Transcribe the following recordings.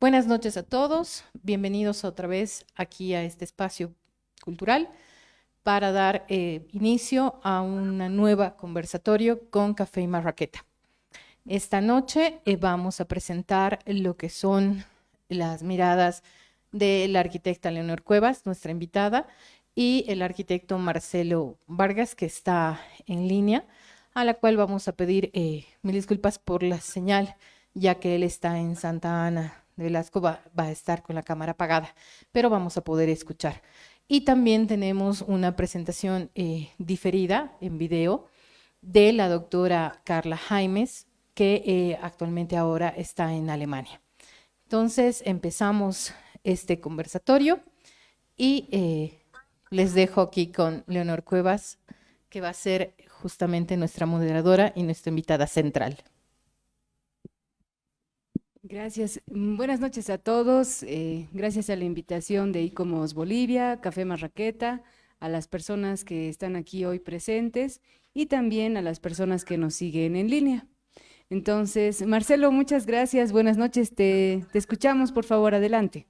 Buenas noches a todos, bienvenidos otra vez aquí a este espacio cultural para dar inicio a una nueva conversatorio con Café y Marraqueta. Esta noche vamos a presentar lo que son las miradas de la arquitecta Leonor Cuevas, nuestra invitada, y el arquitecto Marcelo Vargas, que está en línea, a la cual vamos a pedir mil disculpas por la señal, ya que él está en Santa Ana de Velasco, va a estar con la cámara apagada, pero vamos a poder escuchar. Y también tenemos una presentación diferida en video de la doctora Carla Jaimes, que actualmente ahora está en Alemania. Entonces empezamos este conversatorio y les dejo aquí con Leonor Cuevas, que va a ser justamente nuestra moderadora y nuestra invitada central. Gracias. Buenas noches a todos. Gracias a la invitación de ICOMOS Bolivia, Café Marraqueta, a las personas que están aquí hoy presentes y también a las personas que nos siguen en línea. Entonces, Marcelo, muchas gracias. Buenas noches. Te escuchamos, por favor, adelante.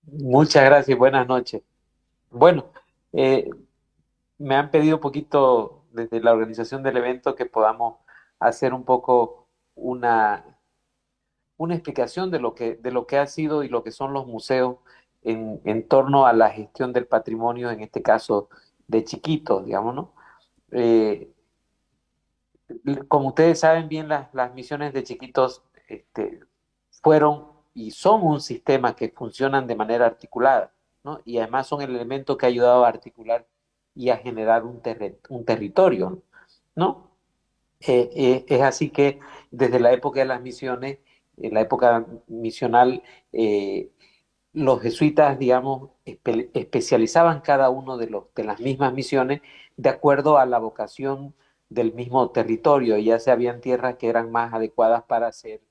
Muchas gracias, buenas noches. Bueno, eh, me han pedido un poquito desde la organización del evento que podamos hacer un poco una explicación de lo que ha sido y lo que son los museos en torno a la gestión del patrimonio, en este caso de Chiquitos, digamos, ¿no? Eh, Como ustedes saben bien, las misiones de Chiquitos fueron y son un sistema que funcionan de manera articulada, ¿no? Y además son el elemento que ha ayudado a articular y a generar un territorio, ¿no? Es así que desde la época de las misiones, en la época misional, los jesuitas, digamos, especializaban cada uno de las mismas misiones de acuerdo a la vocación del mismo territorio. Ya se habían tierras que eran más adecuadas para hacer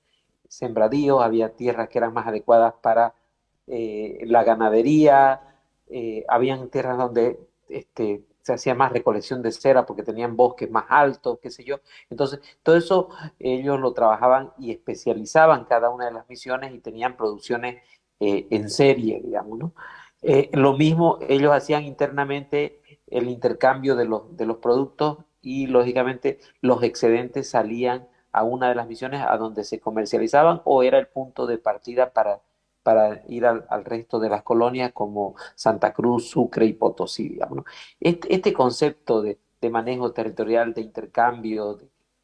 sembradíos, había tierras que eran más adecuadas para la ganadería, habían tierras donde se hacía más recolección de cera porque tenían bosques más altos, qué sé yo. Entonces, todo eso ellos lo trabajaban y especializaban cada una de las misiones y tenían producciones en serie, digamos, ¿no? Lo mismo ellos hacían internamente el intercambio de los productos y lógicamente los excedentes salían a una de las misiones a donde se comercializaban o era el punto de partida para ir al resto de las colonias como Santa Cruz, Sucre y Potosí, digamos, ¿no? Este concepto de manejo territorial, de intercambio,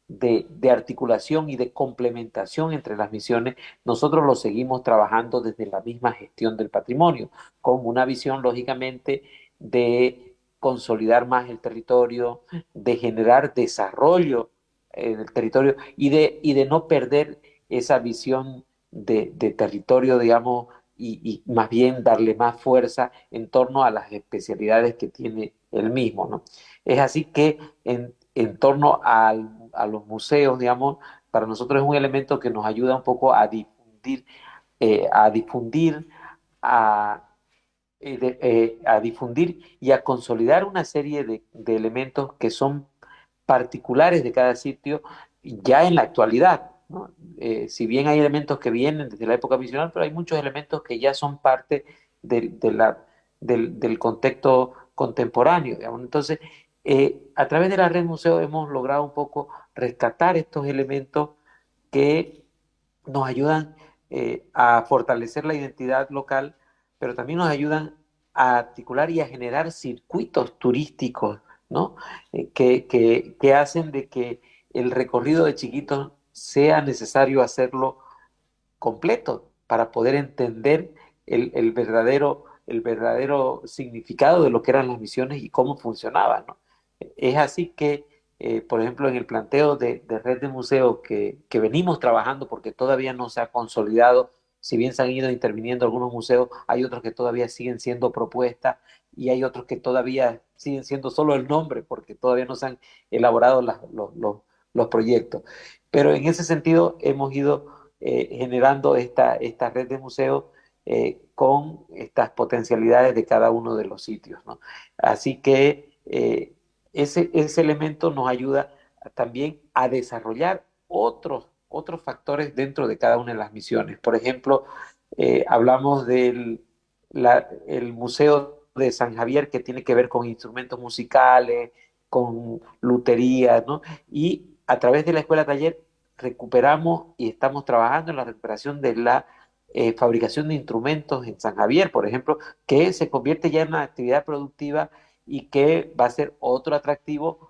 de articulación y de complementación entre las misiones, nosotros lo seguimos trabajando desde la misma gestión del patrimonio, con una visión, lógicamente, de consolidar más el territorio, de generar desarrollo en el territorio y de no perder esa visión de territorio, digamos, y más bien darle más fuerza en torno a las especialidades que tiene el mismo, ¿no? Es así que en torno a los museos, digamos, para nosotros es un elemento que nos ayuda un poco a difundir, a, a difundir y a consolidar una serie de elementos que son particulares de cada sitio ya en la actualidad, ¿no? Si bien hay elementos que vienen desde la época misional, pero hay muchos elementos que ya son parte del contexto contemporáneo, digamos. Entonces, a través de la red museo hemos logrado un poco rescatar estos elementos que nos ayudan a fortalecer la identidad local, pero también nos ayudan a articular y a generar circuitos turísticos, ¿no? Que hacen de que el recorrido de Chiquitos sea necesario hacerlo completo para poder entender el verdadero significado de lo que eran las misiones y cómo funcionaban, ¿no? Es así que, por ejemplo, en el planteo de red de museos que venimos trabajando, porque todavía no se ha consolidado, si bien se han ido interviniendo algunos museos, hay otros que todavía siguen siendo propuestas y hay otros que todavía siguen siendo solo el nombre, porque todavía no se han elaborado los proyectos. Pero en ese sentido hemos ido generando esta red de museos con estas potencialidades de cada uno de los sitios, ¿no? Así que ese elemento nos ayuda también a desarrollar otros factores dentro de cada una de las misiones. Por ejemplo, hablamos el Museo de San Javier, que tiene que ver con instrumentos musicales, con lutería, ¿no? Y a través de la escuela taller recuperamos y estamos trabajando en la recuperación de la fabricación de instrumentos en San Javier, por ejemplo, que se convierte ya en una actividad productiva y que va a ser otro atractivo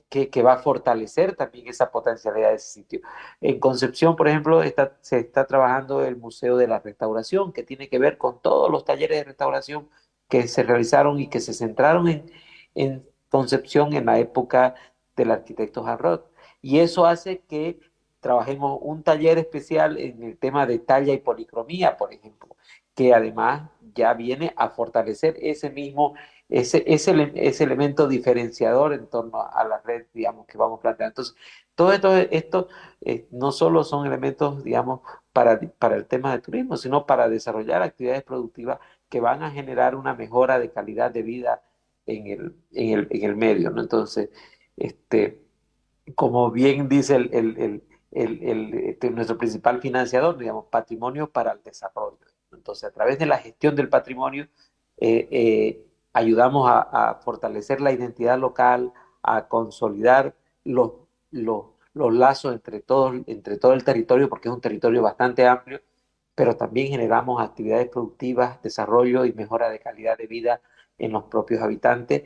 que va a fortalecer también esa potencialidad de ese sitio. En Concepción, por ejemplo, se está trabajando el Museo de la Restauración, que tiene que ver con todos los talleres de restauración que se realizaron y que se centraron en Concepción en la época del arquitecto Jarrot. Y eso hace que trabajemos un taller especial en el tema de talla y policromía, por ejemplo, que además ya viene a fortalecer ese elemento diferenciador en torno a la red, digamos, que vamos planteando. Entonces, todo esto no solo son elementos, digamos, para el tema de turismo, sino para desarrollar actividades productivas que van a generar una mejora de calidad de vida en el medio, ¿no? Entonces, como bien dice nuestro principal financiador, digamos, patrimonio para el desarrollo. Entonces, a través de la gestión del patrimonio, ayudamos a fortalecer la identidad local, a consolidar los, los lazos entre todo el territorio, porque es un territorio bastante amplio, pero también generamos actividades productivas, desarrollo y mejora de calidad de vida en los propios habitantes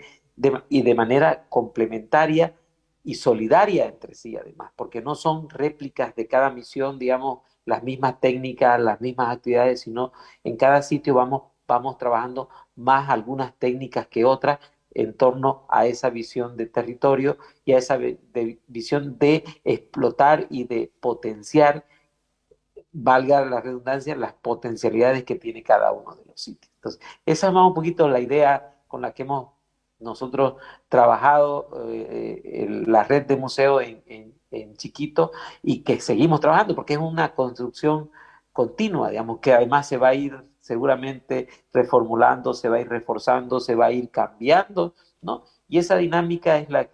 y de manera complementaria y solidaria entre sí, además, porque no son réplicas de cada misión, digamos, las mismas técnicas, las mismas actividades, sino en cada sitio vamos trabajando más algunas técnicas que otras en torno a esa visión de territorio y a esa visión de explotar y de potenciar, valga la redundancia, las potencialidades que tiene cada uno de los sitios. Entonces, esa es más un poquito la idea con la que hemos nosotros trabajado la red de museos en Chiquito y que seguimos trabajando porque es una construcción continua, digamos, que además se va a ir seguramente reformulando, se va a ir reforzando, se va a ir cambiando, ¿no? Y esa dinámica es la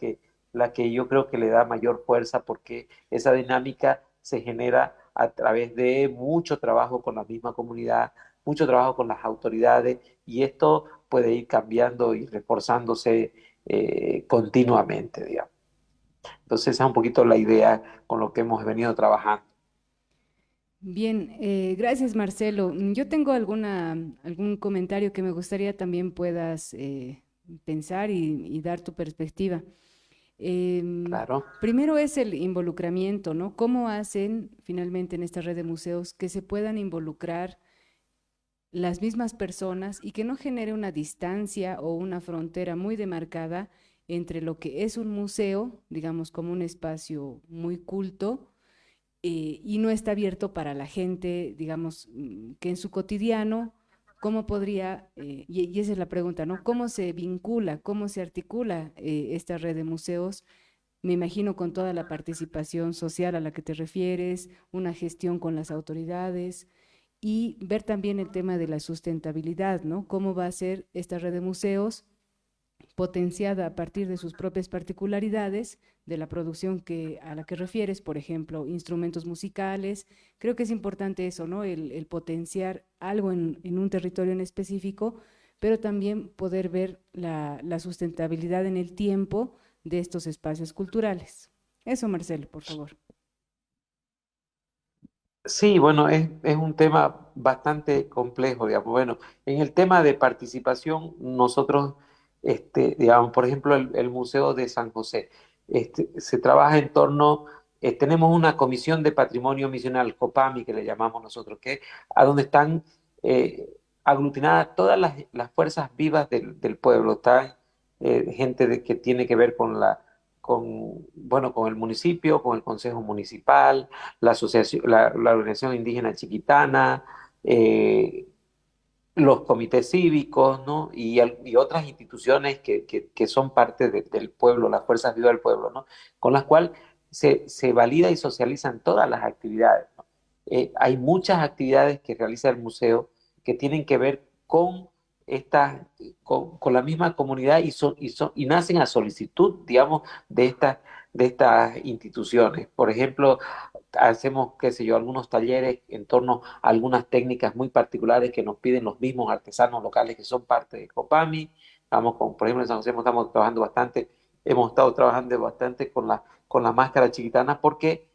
que yo creo que le da mayor fuerza porque esa dinámica se genera a través de mucho trabajo con la misma comunidad, mucho trabajo con las autoridades y esto puede ir cambiando y reforzándose continuamente, digamos. Entonces esa es un poquito la idea con lo que hemos venido trabajando. Bien, gracias Marcelo. Yo tengo algún comentario que me gustaría también puedas pensar y dar tu perspectiva. Claro. Primero es el involucramiento, ¿no? ¿Cómo hacen finalmente en esta red de museos que se puedan involucrar las mismas personas y que no genere una distancia o una frontera muy demarcada entre lo que es un museo, digamos como un espacio muy culto, y no está abierto para la gente, digamos, que en su cotidiano, ¿cómo podría, y esa es la pregunta, ¿no? ¿Cómo se vincula, cómo se articula esta red de museos? Me imagino con toda la participación social a la que te refieres, una gestión con las autoridades y ver también el tema de la sustentabilidad, ¿no? ¿Cómo va a ser esta red de museos potenciada a partir de sus propias particularidades, de la producción a la que refieres, por ejemplo, instrumentos musicales? Creo que es importante eso, ¿no? El potenciar algo en un territorio en específico, pero también poder ver la sustentabilidad en el tiempo de estos espacios culturales. Eso, Marcelo, por favor. Sí, bueno, es un tema bastante complejo, digamos. Bueno, en el tema de participación, nosotros, digamos, por ejemplo, el Museo de San José, se trabaja en torno, tenemos una comisión de patrimonio misional, COPAMI, que le llamamos nosotros, que a donde están aglutinadas todas las fuerzas vivas del pueblo. Está gente que tiene que ver bueno, con el municipio, con el consejo municipal, la asociación, la organización indígena chiquitana, los comités cívicos, ¿no? Y otras instituciones que son parte del pueblo, las fuerzas vivas del pueblo, ¿no? Con las cuales se valida y socializan todas las actividades, ¿no? Hay muchas actividades que realiza el museo que tienen que ver con la misma comunidad y nacen a solicitud, digamos, de estas instituciones. Por ejemplo, hacemos, qué sé yo, algunos talleres en torno a algunas técnicas muy particulares que nos piden los mismos artesanos locales que son parte de Copami. Vamos con, por ejemplo, en San José estamos trabajando bastante, hemos estado trabajando bastante con la máscara chiquitana porque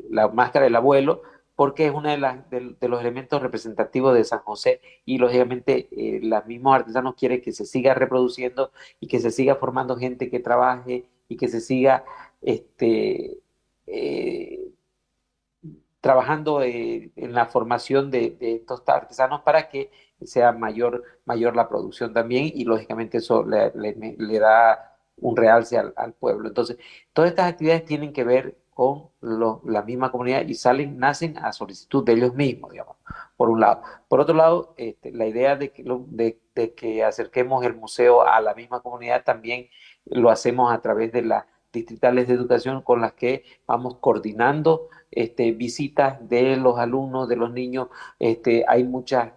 la máscara del abuelo, porque es uno de los elementos representativos de San José y lógicamente los mismos artesanos quieren que se siga reproduciendo y que se siga formando gente que trabaje y que se siga eh, trabajando en la formación de estos artesanos para que sea mayor la producción también y lógicamente eso le da un realce al pueblo. Entonces, todas estas actividades tienen que ver con la misma comunidad y nacen a solicitud de ellos mismos, digamos, por un lado. Por otro lado, la idea de que acerquemos el museo a la misma comunidad también lo hacemos a través de las distritales de educación con las que vamos coordinando visitas de los alumnos, de los niños. Hay muchas,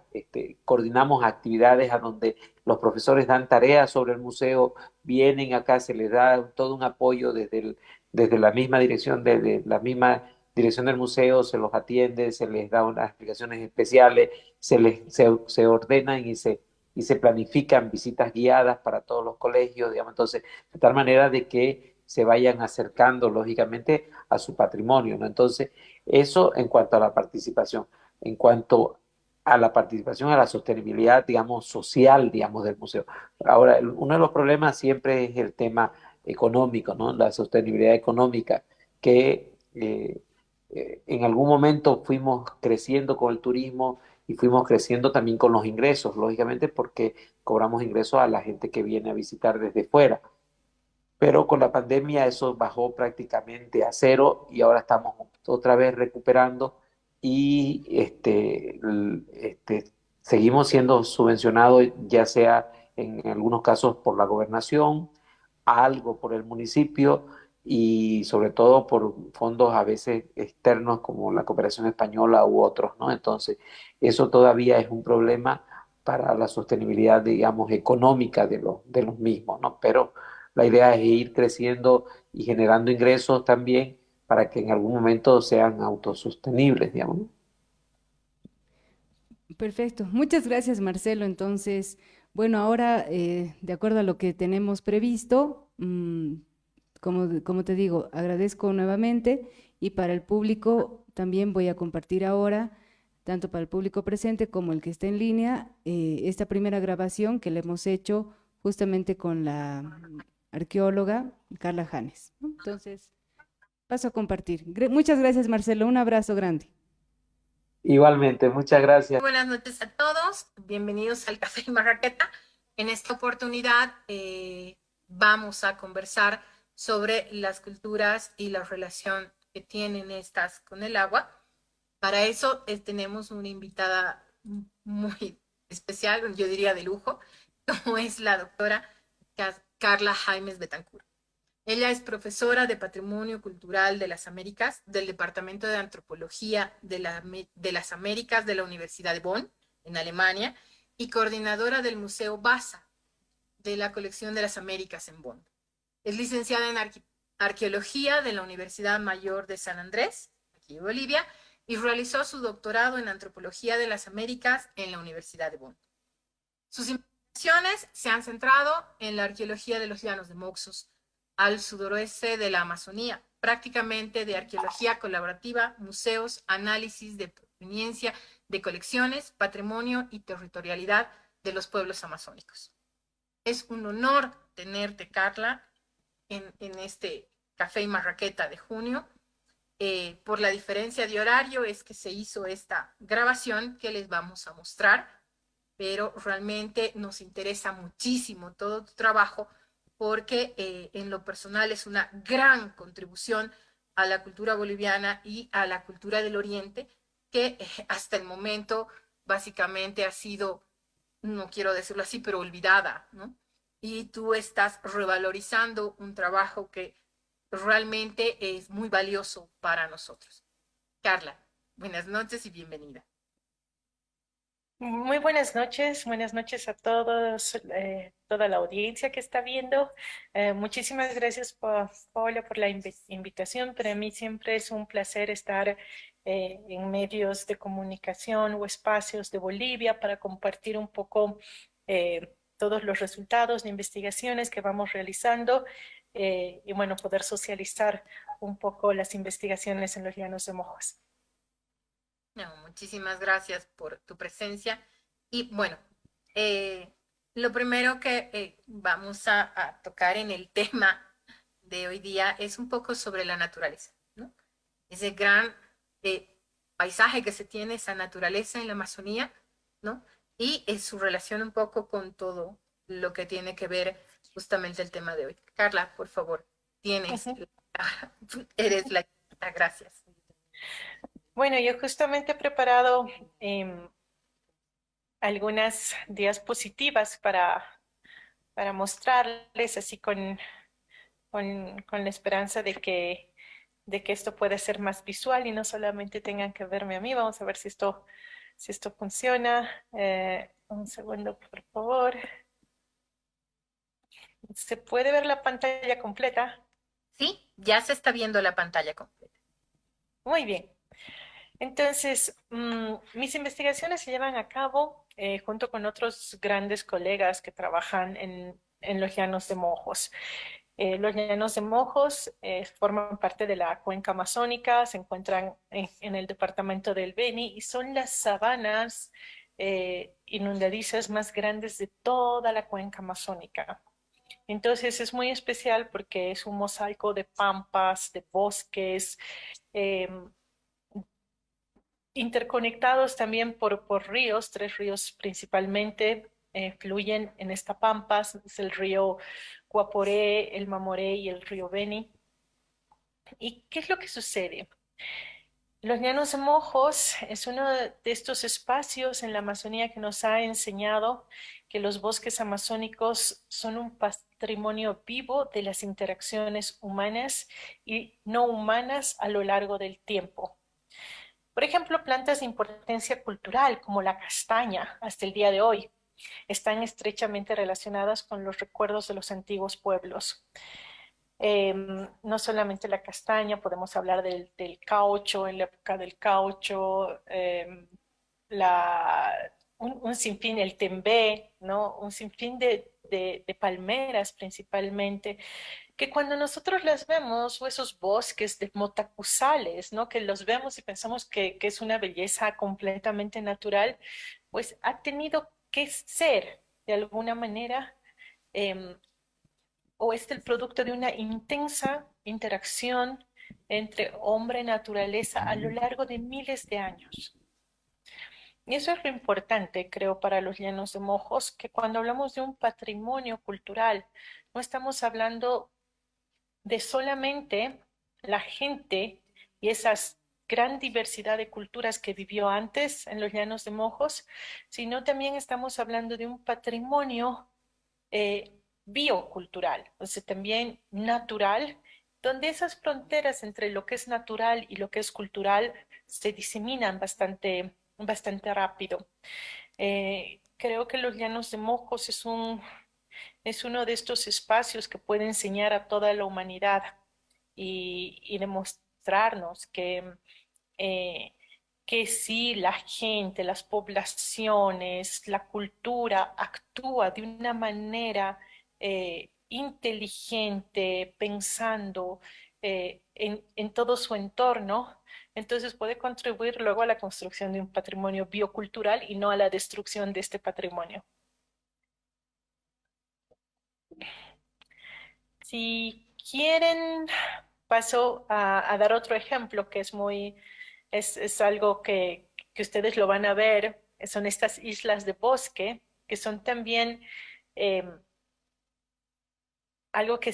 coordinamos actividades a donde los profesores dan tareas sobre el museo, vienen acá, se les da todo un apoyo desde la misma dirección, desde la misma dirección del museo, se los atiende, se les da unas explicaciones especiales, se ordenan y se planifican visitas guiadas para todos los colegios, digamos, entonces, de tal manera de que se vayan acercando, lógicamente, a su patrimonio, ¿no? Entonces, eso en cuanto a la participación. En cuanto a la participación, a la sostenibilidad, digamos, social, digamos, del museo. Ahora, uno de los problemas siempre es el tema económico, ¿no? La sostenibilidad económica, que en algún momento fuimos creciendo con el turismo y fuimos creciendo también con los ingresos, lógicamente, porque cobramos ingresos a la gente que viene a visitar desde fuera. Pero con la pandemia eso bajó prácticamente a cero y ahora estamos otra vez recuperando y seguimos siendo subvencionados, ya sea en algunos casos por la gobernación, algo por el municipio y sobre todo por fondos a veces externos como la cooperación española u otros, ¿no? Entonces, eso todavía es un problema para la sostenibilidad, digamos, económica de los mismos, ¿no? Pero la idea es ir creciendo y generando ingresos también para que en algún momento sean autosostenibles, digamos, ¿no? Perfecto. Muchas gracias, Marcelo. Entonces, bueno, ahora, de acuerdo a lo que tenemos previsto, como te digo, agradezco nuevamente y para el público también voy a compartir ahora, tanto para el público presente como el que está en línea, esta primera grabación que le hemos hecho justamente con la arqueóloga Carla Janes, ¿no? Entonces, paso a compartir. Muchas gracias, Marcelo. Un abrazo grande. Igualmente, muchas gracias. Buenas noches a todos, bienvenidos al Café Marraqueta. En esta oportunidad vamos a conversar sobre las culturas y la relación que tienen estas con el agua. Para eso tenemos una invitada muy especial, yo diría de lujo, como es la doctora Carla Jaimes Betancourt. Ella es profesora de Patrimonio Cultural de las Américas del Departamento de Antropología de las Américas de la Universidad de Bonn, en Alemania, y coordinadora del Museo Basa de la Colección de las Américas en Bonn. Es licenciada en Arqueología de la Universidad Mayor de San Andrés, aquí en Bolivia, y realizó su doctorado en Antropología de las Américas en la Universidad de Bonn. Sus investigaciones se han centrado en la arqueología de los llanos de Moxos, al sudoeste de la Amazonía, prácticamente de arqueología colaborativa, museos, análisis de proveniencia de colecciones, patrimonio y territorialidad de los pueblos amazónicos. Es un honor tenerte, Carla, en este Café y Marraqueta de junio. Por la diferencia de horario es que se hizo esta grabación que les vamos a mostrar, pero realmente nos interesa muchísimo todo tu trabajo porque en lo personal es una gran contribución a la cultura boliviana y a la cultura del Oriente, que hasta el momento básicamente ha sido, no quiero decirlo así, pero olvidada, ¿no? Y tú estás revalorizando un trabajo que realmente es muy valioso para nosotros. Carla, buenas noches y bienvenida. Muy buenas noches a todos, toda la audiencia que está viendo. Muchísimas gracias, Paula, por la invitación. Para mí siempre es un placer estar en medios de comunicación o espacios de Bolivia para compartir un poco todos los resultados de investigaciones que vamos realizando y bueno, poder socializar un poco las investigaciones en los Llanos de Mojos. No, muchísimas gracias por tu presencia. Y bueno, eh, lo primero que vamos a tocar en el tema de hoy día es un poco sobre la naturaleza, ¿no? Ese gran eh, paisaje que se tiene, esa naturaleza en la Amazonía, ¿no? Y su relación un poco con todo lo que tiene que ver justamente el tema de hoy. Carla, por favor, tienes, Ujú. eres la gracias. Bueno, yo justamente he preparado em, algunas diapositivas para mostrarles así con la esperanza de que esto pueda ser más visual y no solamente tengan que verme a mí. Vamos a ver si esto funciona. Un segundo, por favor. ¿Se puede ver la pantalla completa? Sí, ya se está viendo la pantalla completa. Muy bien. Entonces, mis investigaciones se llevan a cabo junto con otros grandes colegas que trabajan en los llanos de Mojos. Los llanos de Mojos forman parte de la cuenca amazónica, se encuentran en el departamento del Beni y son las sabanas inundadizas más grandes de toda la cuenca amazónica. Entonces es muy especial porque es un mosaico de pampas, de bosques, em, interconectados también por ríos, tres ríos principalmente fluyen en esta pampas, es el río Guaporé, el Mamoré y el río Beni. ¿Y qué es lo que sucede? Los Llanos de Mojos es uno de estos espacios en la Amazonía que nos ha enseñado que los bosques amazónicos son un patrimonio vivo de las interacciones humanas y no humanas a lo largo del tiempo. Por ejemplo, plantas de importancia cultural como la castaña hasta el día de hoy están estrechamente relacionadas con los recuerdos de los antiguos pueblos. No solamente la castaña, podemos hablar del caucho, en la época del caucho, la, un sinfín, el tembé, ¿no? Un sinfín de palmeras principalmente, que cuando nosotros las vemos, o esos bosques de motacuzales, ¿no? Que los vemos y pensamos que es una belleza completamente natural, pues ha tenido que ser de alguna manera em, o es el producto de una intensa interacción entre hombre y naturaleza a lo largo de miles de años. Y eso es lo importante, creo, para los Llanos de Mojos, que cuando hablamos de un patrimonio cultural, no estamos hablando de solamente la gente y esa gran diversidad de culturas que vivió antes en los Llanos de Mojos, sino también estamos hablando de un patrimonio eh, biocultural, o sea, también natural, donde esas fronteras entre lo que es natural y lo que es cultural se diseminan bastante rápido. Creo que los Llanos de Mojos es uno de estos espacios que puede enseñar a toda la humanidad y demostrarnos eh, que sí, la gente, las poblaciones, la cultura actúa de una manera inteligente, pensando en todo su entorno, entonces puede contribuir luego a la construcción de un patrimonio biocultural y no a la destrucción de este patrimonio. Si quieren, paso a dar otro ejemplo que es algo que ustedes lo van a ver, son estas islas de bosque, que son también eh, algo que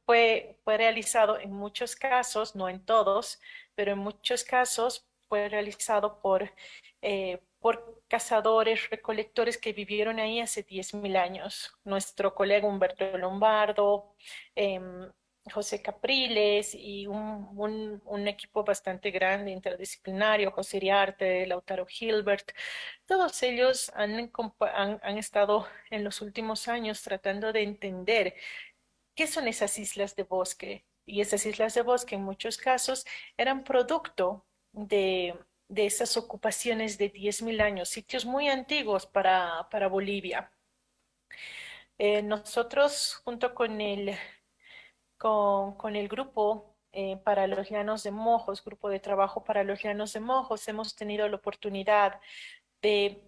fue realizado en muchos casos, no en todos, pero en muchos casos fue realizado por cazadores, recolectores que vivieron ahí hace 10.000 años. Nuestro colega Humberto Lombardo, em, José Capriles y un equipo bastante grande, interdisciplinario, José Iriarte, Lautaro Gilbert. Todos ellos han estado en los últimos años tratando de entender qué son esas islas de bosque. Y esas islas de bosque en muchos casos eran producto de esas ocupaciones de 10.000 años, sitios muy antiguos para Bolivia. Nosotros, junto con el grupo para los Llanos de Mojos, grupo de trabajo para los Llanos de Mojos, hemos tenido la oportunidad de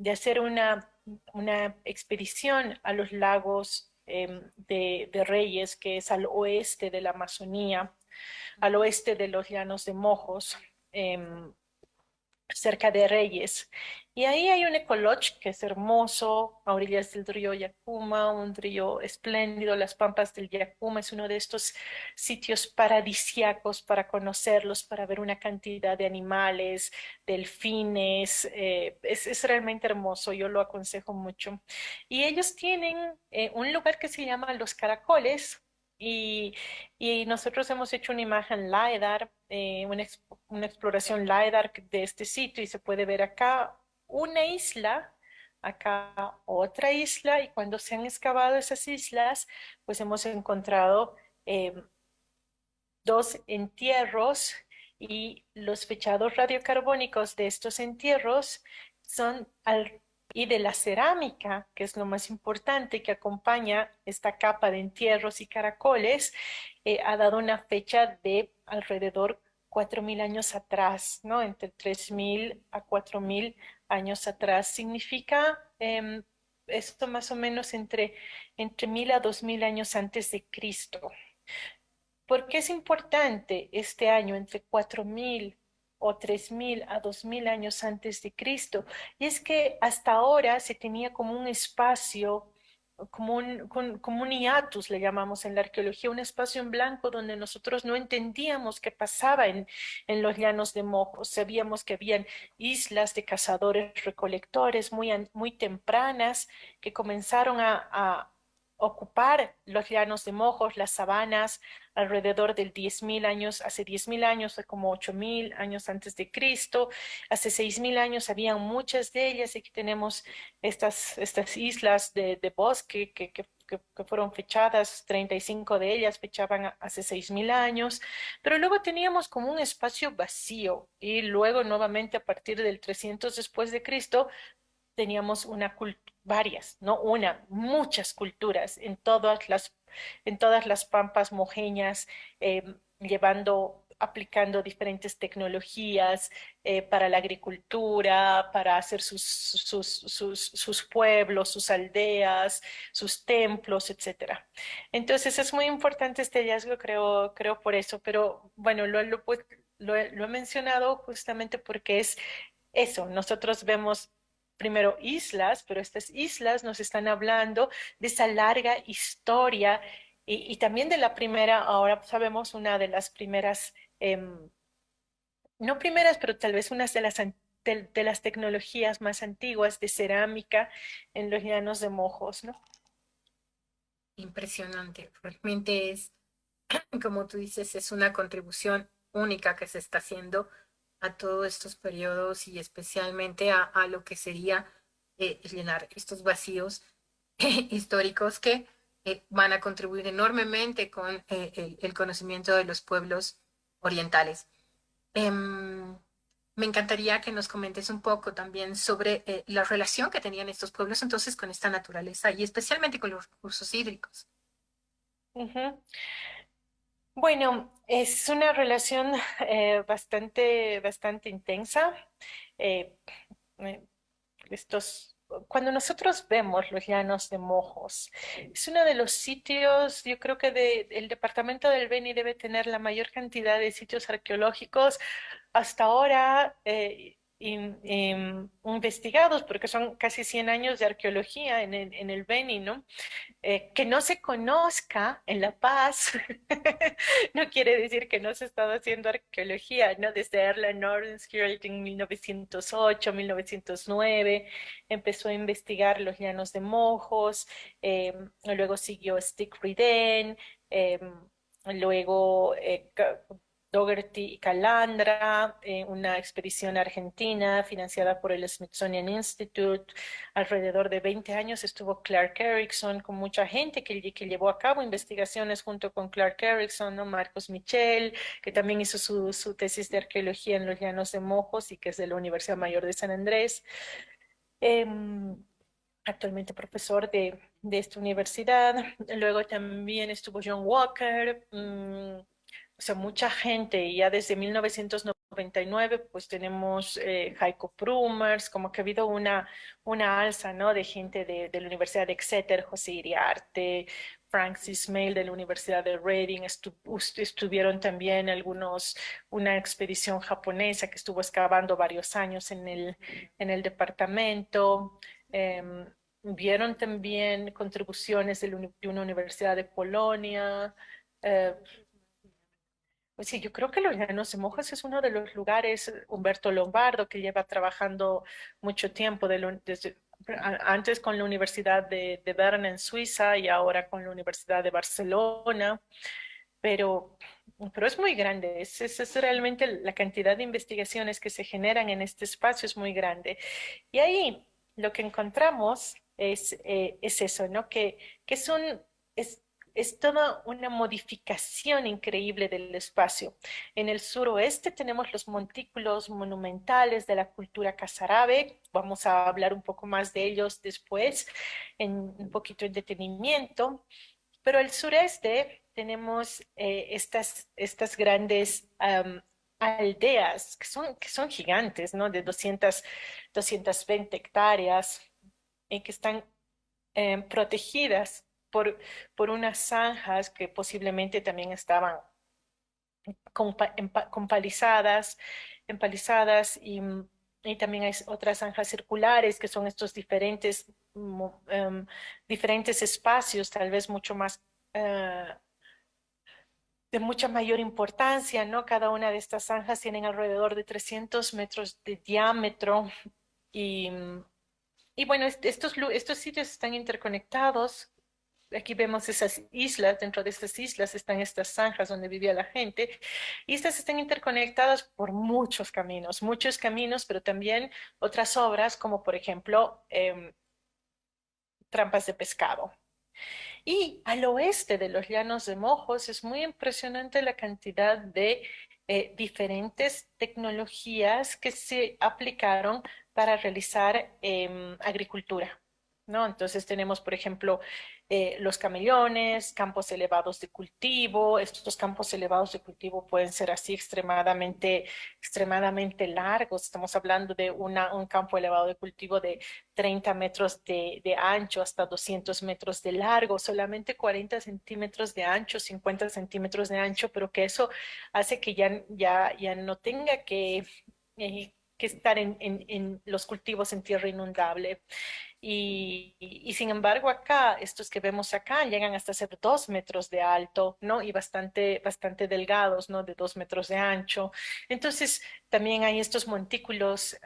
hacer una expedición a los lagos de Reyes, que es al oeste de la Amazonía, al oeste de los Llanos de Mojos. Cerca de Reyes. Y ahí hay un ecoloch que es hermoso, a orillas del río Yacuma, un río espléndido. Las Pampas del Yacuma es uno de estos sitios paradisíacos para conocerlos, para ver una cantidad de animales, delfines. Es realmente hermoso, yo lo aconsejo mucho. Y ellos tienen un lugar que se llama Los Caracoles. Y, y nosotros hemos hecho una imagen LiDAR, una exploración LiDAR de este sitio y se puede ver acá una isla, acá otra isla y cuando se han excavado esas islas, pues hemos encontrado eh, dos entierros y los fechados radiocarbónicos de estos entierros son y de la cerámica, que es lo más importante que acompaña esta capa de entierros y caracoles, ha dado una fecha de alrededor 4.000 años atrás, ¿no? Entre 3.000 a 4.000 años atrás. Significa esto más o menos entre 1.000 a 2.000 años antes de Cristo. ¿Por qué es importante este año entre 4.000 o 3.000 a 2.000 años antes de Cristo? Y es que hasta ahora se tenía como un espacio, como un hiatus, le llamamos en la arqueología, un espacio en blanco donde nosotros no entendíamos qué pasaba en los llanos de Mojos. Sabíamos que habían islas de cazadores recolectores muy tempranas que comenzaron a ocupar los llanos de Mojos, las sabanas, alrededor del 10.000 años, hace 10.000 años, como 8.000 años antes de Cristo, hace 6.000 años habían muchas de ellas, y aquí tenemos estas islas de bosque que fueron fechadas, 35 de ellas fechaban hace 6.000 años, pero luego teníamos como un espacio vacío y luego nuevamente a partir del 300 después de Cristo teníamos varias, no una, muchas culturas en todas las pampas mojeñas, aplicando diferentes tecnologías para la agricultura, para hacer sus pueblos, sus aldeas, sus templos, etcétera. Entonces es muy importante este hallazgo, creo por eso, pero bueno, lo he mencionado justamente porque es eso, nosotros vemos primero islas, pero estas islas nos están hablando de esa larga historia y también de la primera, ahora sabemos una de las primeras, no primeras, pero tal vez unas de las tecnologías más antiguas de cerámica en los llanos de Mojos, ¿no? Impresionante. Realmente es, como tú dices, es una contribución única que se está haciendo a todos estos periodos y especialmente a lo que sería llenar estos vacíos históricos que van a contribuir enormemente con el conocimiento de los pueblos orientales. Em, Me encantaría que nos comentes un poco también sobre la relación que tenían estos pueblos entonces con esta naturaleza y especialmente con los recursos hídricos. Ujú. Bueno, es una relación bastante intensa. Eh, eh, Cuando nosotros vemos los llanos de Mojos, es uno de los sitios, yo creo que el departamento del Beni debe tener la mayor cantidad de sitios arqueológicos hasta ahora. investigados, porque son casi 100 años de arqueología en el Beni, ¿no? Que no se conozca en La Paz no quiere decir que no se ha estado haciendo arqueología, ¿no? Desde Erland Nordenskjöld en 1908, 1909, empezó a investigar los llanos de Mojos, luego siguió Stig Rydén, luego Dougherty y Calandra, una expedición argentina financiada por el Smithsonian Institute. Alrededor de 20 años estuvo Clark Erickson con mucha gente que llevó a cabo investigaciones junto con Clark Erickson, ¿no? Marcos Michel, que también hizo su tesis de arqueología en los Llanos de Mojos y que es de la Universidad Mayor de San Andrés. Actualmente profesor de esta universidad. Luego también estuvo John Walker, o sea, mucha gente, y ya desde 1999 pues tenemos Heiko Brumers, como que ha habido una alza, ¿no? De gente de la Universidad de Exeter, José Iriarte, Francis Mail de la Universidad de Reading, estuvieron también una expedición japonesa que estuvo excavando varios años en el departamento. Em, Vieron también contribuciones de una universidad de Polonia. eh, pues sí, yo creo que los Llanos de Mojas es uno de los lugares, Humberto Lombardo, que lleva trabajando mucho tiempo, antes con la Universidad de Berna en Suiza y ahora con la Universidad de Barcelona, pero, pero es muy grande, es realmente la cantidad de investigaciones que se generan en este espacio es muy grande. Y ahí lo que encontramos es eso, ¿no? Que es, es toda una modificación increíble del espacio. En el suroeste tenemos los montículos monumentales de la cultura casarábe. Vamos a hablar un poco más de ellos después, en un poquito de detenimiento. Pero al sureste tenemos estas grandes aldeas que son gigantes, ¿no? De 220 hectáreas que están protegidas por unas zanjas que posiblemente también estaban empalizadas y también hay otras zanjas circulares que son estos diferentes espacios, tal vez mucho más de mucha mayor importancia, ¿no? Cada una de estas zanjas tienen alrededor de 300 metros de diámetro y, y bueno, estos sitios están interconectados. Aquí vemos esas islas, dentro de estas islas están estas zanjas donde vivía la gente, y estas están interconectadas por muchos caminos, pero también otras obras, como por ejemplo trampas de pescado. Y al oeste de los Llanos de Mojos es muy impresionante la cantidad de diferentes tecnologías que se aplicaron para realizar agricultura, ¿no? Entonces tenemos, por ejemplo, los camellones, campos elevados de cultivo. Estos campos elevados de cultivo pueden ser así extremadamente largos. Estamos hablando de un campo elevado de cultivo de 30 metros de ancho hasta 200 metros de largo, solamente 40 centímetros de ancho, 50 centímetros de ancho, pero que eso hace que ya no tenga que estar en los cultivos en tierra inundable. Y sin embargo acá, estos que vemos acá llegan hasta ser 2 metros de alto, ¿no? Y bastante delgados, ¿no? De 2 metros de ancho. Entonces, también hay estos montículos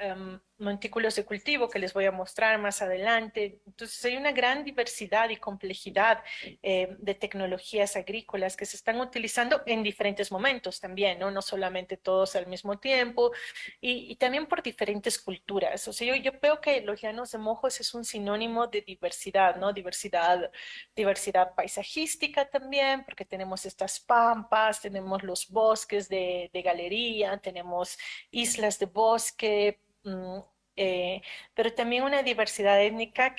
de cultivo que les voy a mostrar más adelante. Entonces, hay una gran diversidad y complejidad de tecnologías agrícolas que se están utilizando en diferentes momentos también, ¿no? No solamente todos al mismo tiempo y también por diferentes culturas. O sea, yo veo que los Llanos de Mojos es un sinónimo de diversidad, ¿no? Diversidad paisajística también, porque tenemos estas pampas, tenemos los bosques de galería, tenemos islas de bosque, pero también una diversidad étnica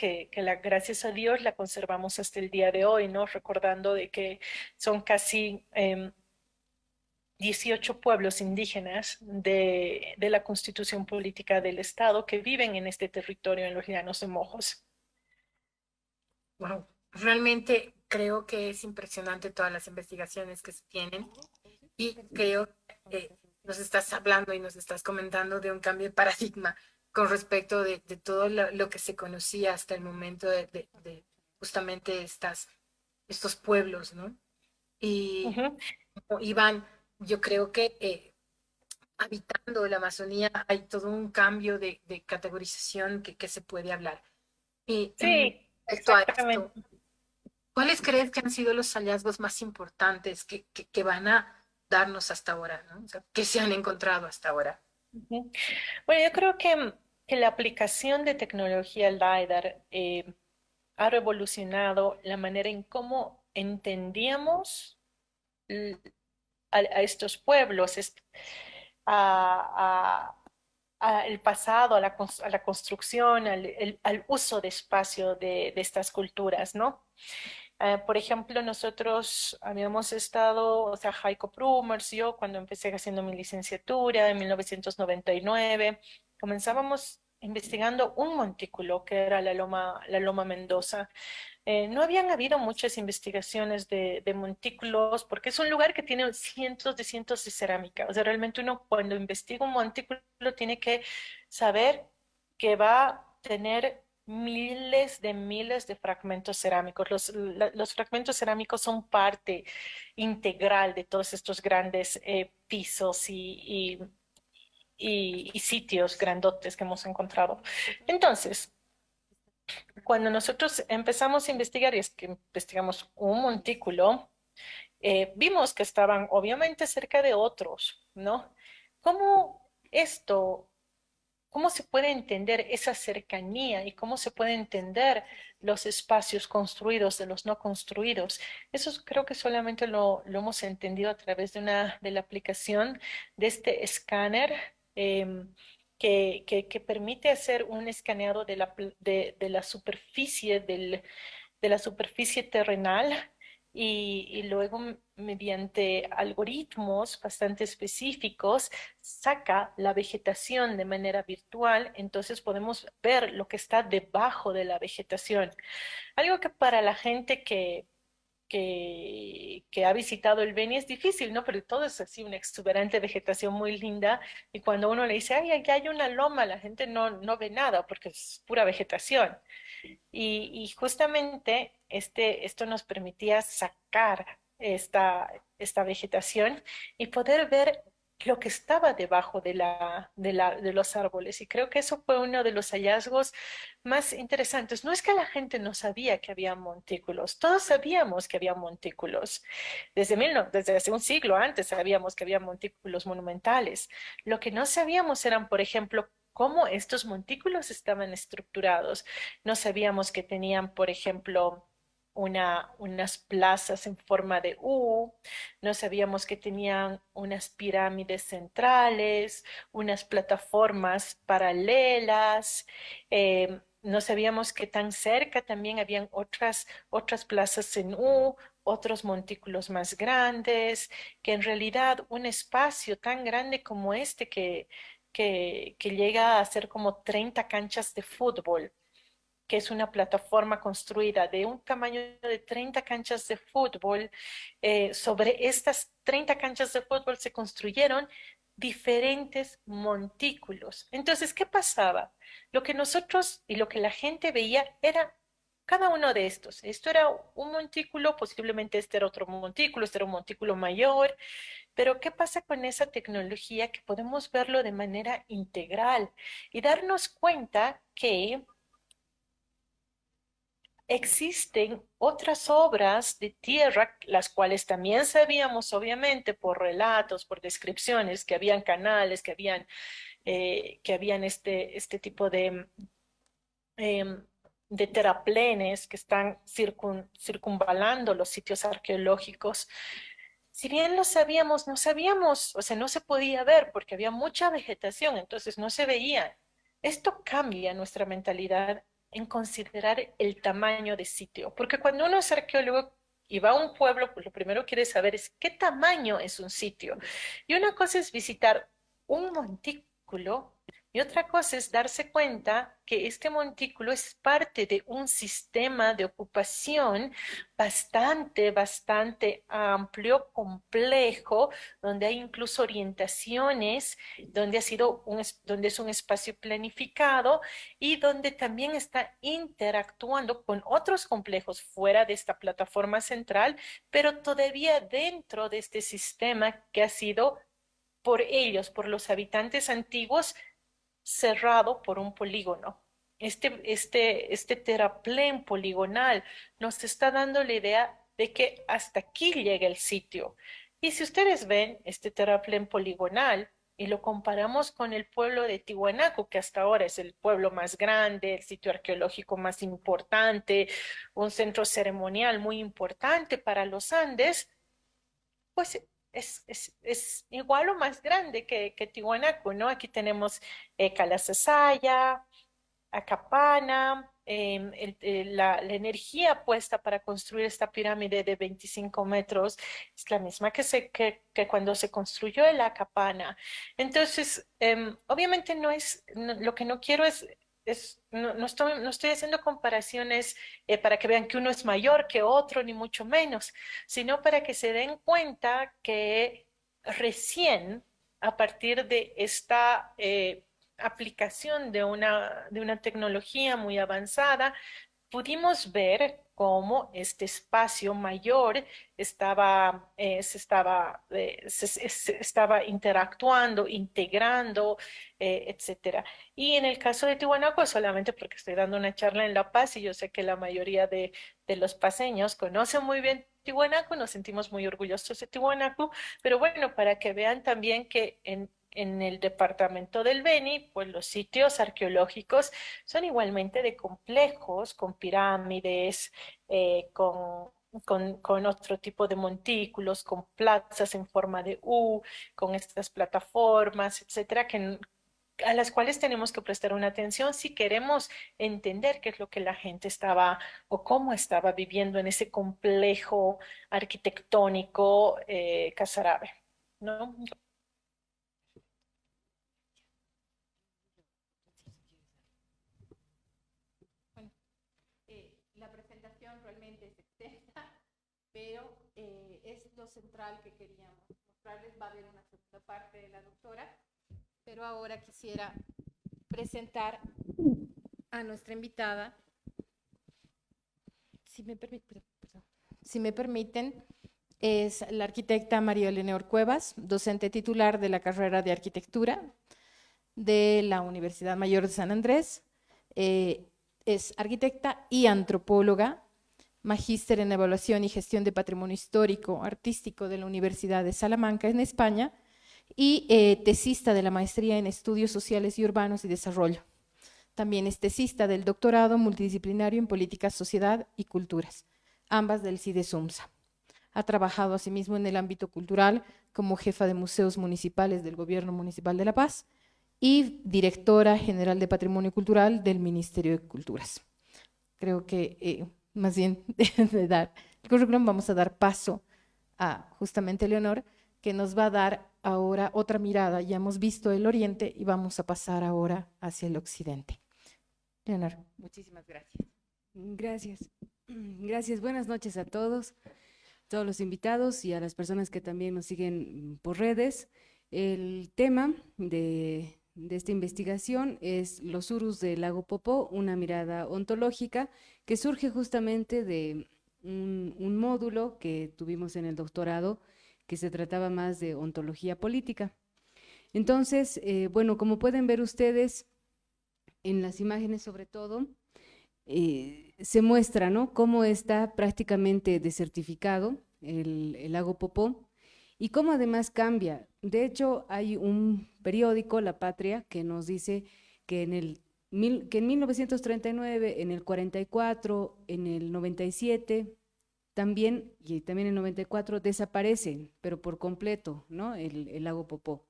gracias a Dios la conservamos hasta el día de hoy, ¿no? Recordando de que son casi 18 pueblos indígenas de la Constitución Política del Estado que viven en este territorio, en los Llanos de Mojos. Wow, realmente creo que es impresionante todas las investigaciones que se tienen y creo que nos estás hablando y nos estás comentando de un cambio de paradigma con respecto de todo lo que se conocía hasta el momento de justamente estos pueblos, ¿no? Y Ujú. Iván, yo creo que habitando la Amazonía hay todo un cambio de categorización que se puede hablar. Y Sí, respecto a esto, exactamente. ¿cuáles crees que han sido los hallazgos más importantes que van a darnos hasta ahora, ¿no? O sea, que se han encontrado hasta ahora. Ujú. Bueno, yo creo que la aplicación de tecnología LiDAR ha revolucionado la manera en cómo entendíamos l- a estos pueblos, a, el pasado, a la construcción, al uso de espacio de estas culturas, ¿no? Por ejemplo, nosotros habíamos estado, o sea, Heiko Brumers, yo cuando empecé haciendo mi licenciatura en 1999, comenzábamos investigando un montículo que era la Loma Mendoza. No habían habido muchas investigaciones de montículos porque es un lugar que tiene cientos de cerámica. O sea, realmente uno cuando investiga un montículo tiene que saber que va a tener miles de fragmentos cerámicos. Los fragmentos cerámicos son parte integral de todos estos grandes pisos y sitios grandotes que hemos encontrado. Entonces, cuando nosotros empezamos a investigar, y es que investigamos un montículo, vimos que estaban obviamente cerca de otros, ¿no? ¿Cómo esto, cómo se puede entender esa cercanía y cómo se puede entender los espacios construidos de los no construidos? Eso creo que solamente lo hemos entendido a través de la aplicación de este escáner. Que permite hacer un escaneado de la superficie de la superficie terrenal y luego mediante algoritmos bastante específicos saca la vegetación de manera virtual, entonces podemos ver lo que está debajo de la vegetación. Algo que para la gente que ha visitado el Beni es difícil, ¿no? Pero todo es así, una exuberante vegetación muy linda. Y cuando uno le dice, ay, aquí hay una loma, la gente no ve nada porque es pura vegetación. Y justamente esto nos permitía sacar esta vegetación y poder ver lo que estaba debajo de los árboles. Y creo que eso fue uno de los hallazgos más interesantes. No es que la gente no sabía que había montículos, todos sabíamos que había montículos. Desde hace un siglo antes sabíamos que había montículos monumentales. Lo que no sabíamos eran, por ejemplo, cómo estos montículos estaban estructurados. No sabíamos que tenían, por ejemplo, unas plazas en forma de U, no sabíamos que tenían unas pirámides centrales, unas plataformas paralelas, no sabíamos que tan cerca también habían otras plazas en U, otros montículos más grandes, que en realidad un espacio tan grande como este que llega a ser como 30 canchas de fútbol, que es una plataforma construida de un tamaño de 30 canchas de fútbol. Sobre estas 30 canchas de fútbol se construyeron diferentes montículos. Entonces, ¿qué pasaba? Lo que nosotros y lo que la gente veía era cada uno de estos. Esto era un montículo, posiblemente este era otro montículo, este era un montículo mayor, pero ¿qué pasa con esa tecnología que podemos verlo de manera integral y darnos cuenta que existen otras obras de tierra, las cuales también sabíamos, obviamente, por relatos, por descripciones, que habían canales, que habían este tipo em, de terraplenes que están circunvalando los sitios arqueológicos. Si bien lo sabíamos, no sabíamos, o sea, no se podía ver porque había mucha vegetación, entonces no se veía. Esto cambia nuestra mentalidad en considerar el tamaño de sitio, porque cuando uno es arqueólogo y va a un pueblo, pues lo primero que quiere saber es qué tamaño es un sitio. Y una cosa es visitar un montículo Y otra cosa es darse cuenta que este montículo es parte de un sistema de ocupación bastante amplio, complejo, donde hay incluso orientaciones, donde donde es un espacio planificado y donde también está interactuando con otros complejos fuera de esta plataforma central, pero todavía dentro de este sistema que ha sido por ellos, por los habitantes antiguos, cerrado por un polígono. Este terraplén poligonal nos está dando la idea de que hasta aquí llega el sitio. Y si ustedes ven este terraplén poligonal y lo comparamos con el pueblo de Tiwanaku, que hasta ahora es el pueblo más grande, el sitio arqueológico más importante, un centro ceremonial muy importante para los Andes, pues es igual o más grande que Tiwanaku, ¿no? Aquí tenemos Calasasaya, Acapana, la energía puesta para construir esta pirámide de 25 metros es la misma que cuando se construyó el Acapana. Entonces, obviamente lo que no quiero no estoy haciendo comparaciones para que vean que uno es mayor que otro, ni mucho menos, sino para que se den cuenta que recién a partir de esta aplicación de una tecnología muy avanzada, pudimos ver cómo este espacio mayor se estaba interactuando, integrando, etcétera. Y en el caso de Tiwanaku, solamente porque estoy dando una charla en La Paz y yo sé que la mayoría de los paseños conocen muy bien Tiwanaku, nos sentimos muy orgullosos de Tiwanaku, pero bueno, para que vean también que en el departamento del Beni, pues los sitios arqueológicos son igualmente de complejos, con pirámides, con otro tipo de montículos, con plazas en forma de U, con estas plataformas, etcétera, a las cuales tenemos que prestar una atención si queremos entender qué es lo que la gente estaba o cómo estaba viviendo en ese complejo arquitectónico casarábe, ¿no? La presentación realmente es extensa, pero es lo central que queríamos mostrarles. Va a haber una segunda parte de la doctora, pero ahora quisiera presentar a nuestra invitada. Si me permiten, es la arquitecta María Leonor Cuevas, docente titular de la carrera de arquitectura de la Universidad Mayor de San Andrés. Es arquitecta y antropóloga, magíster en evaluación y gestión de patrimonio histórico artístico de la Universidad de Salamanca en España y tesista de la maestría en estudios sociales y urbanos y desarrollo. También es tesista del doctorado multidisciplinario en políticas, sociedad y culturas, ambas del CIDE-SUMSA. Ha trabajado asimismo en el ámbito cultural como jefa de museos municipales del Gobierno Municipal de La Paz y directora general de Patrimonio Cultural del Ministerio de Culturas. Creo que más bien de dar el currículum vamos a dar paso a justamente Leonor, que nos va a dar ahora otra mirada. Ya hemos visto el Oriente y vamos a pasar ahora hacia el Occidente. Leonor, muchísimas gracias. Gracias. Gracias. Buenas noches a todos los invitados y a las personas que también nos siguen por redes. El tema de esta investigación es los urus del lago Popó, una mirada ontológica que surge justamente de un módulo que tuvimos en el doctorado que se trataba más de ontología política. Entonces, bueno, como pueden ver ustedes en las imágenes sobre todo, se muestra, ¿no?, cómo está prácticamente desertificado el lago Popó y cómo además cambia. De hecho, hay un periódico, La Patria, que nos dice que en 1939, en el 44, en el 97, también en el 94 desaparecen, pero por completo, ¿no?, el lago Popó.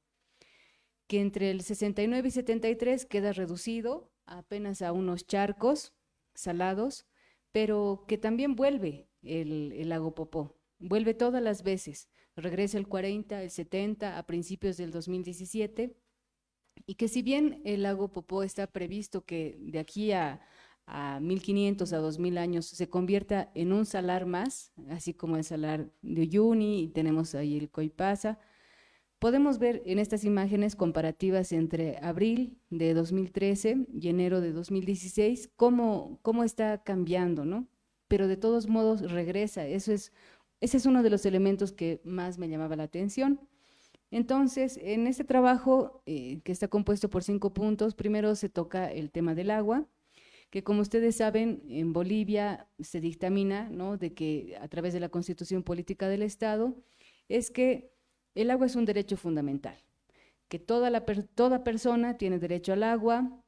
Que entre el 69 y 73 queda reducido apenas a unos charcos salados, pero que también vuelve el lago Popó, vuelve todas las veces, regresa el 40, el 70, a principios del 2017, y que si bien el lago Popó está previsto que de aquí a 1500 a 2000 años se convierta en un salar más, así como el salar de Uyuni y tenemos ahí el Coipasa, podemos ver en estas imágenes comparativas entre abril de 2013 y enero de 2016 cómo está cambiando, ¿no? Pero de todos modos regresa, ese es uno de los elementos que más me llamaba la atención. Entonces, en este trabajo, que está compuesto por 5 puntos, primero se toca el tema del agua, que como ustedes saben, en Bolivia se dictamina, ¿no?, de que a través de la Constitución Política del Estado, es que el agua es un derecho fundamental, que toda persona tiene derecho al agua,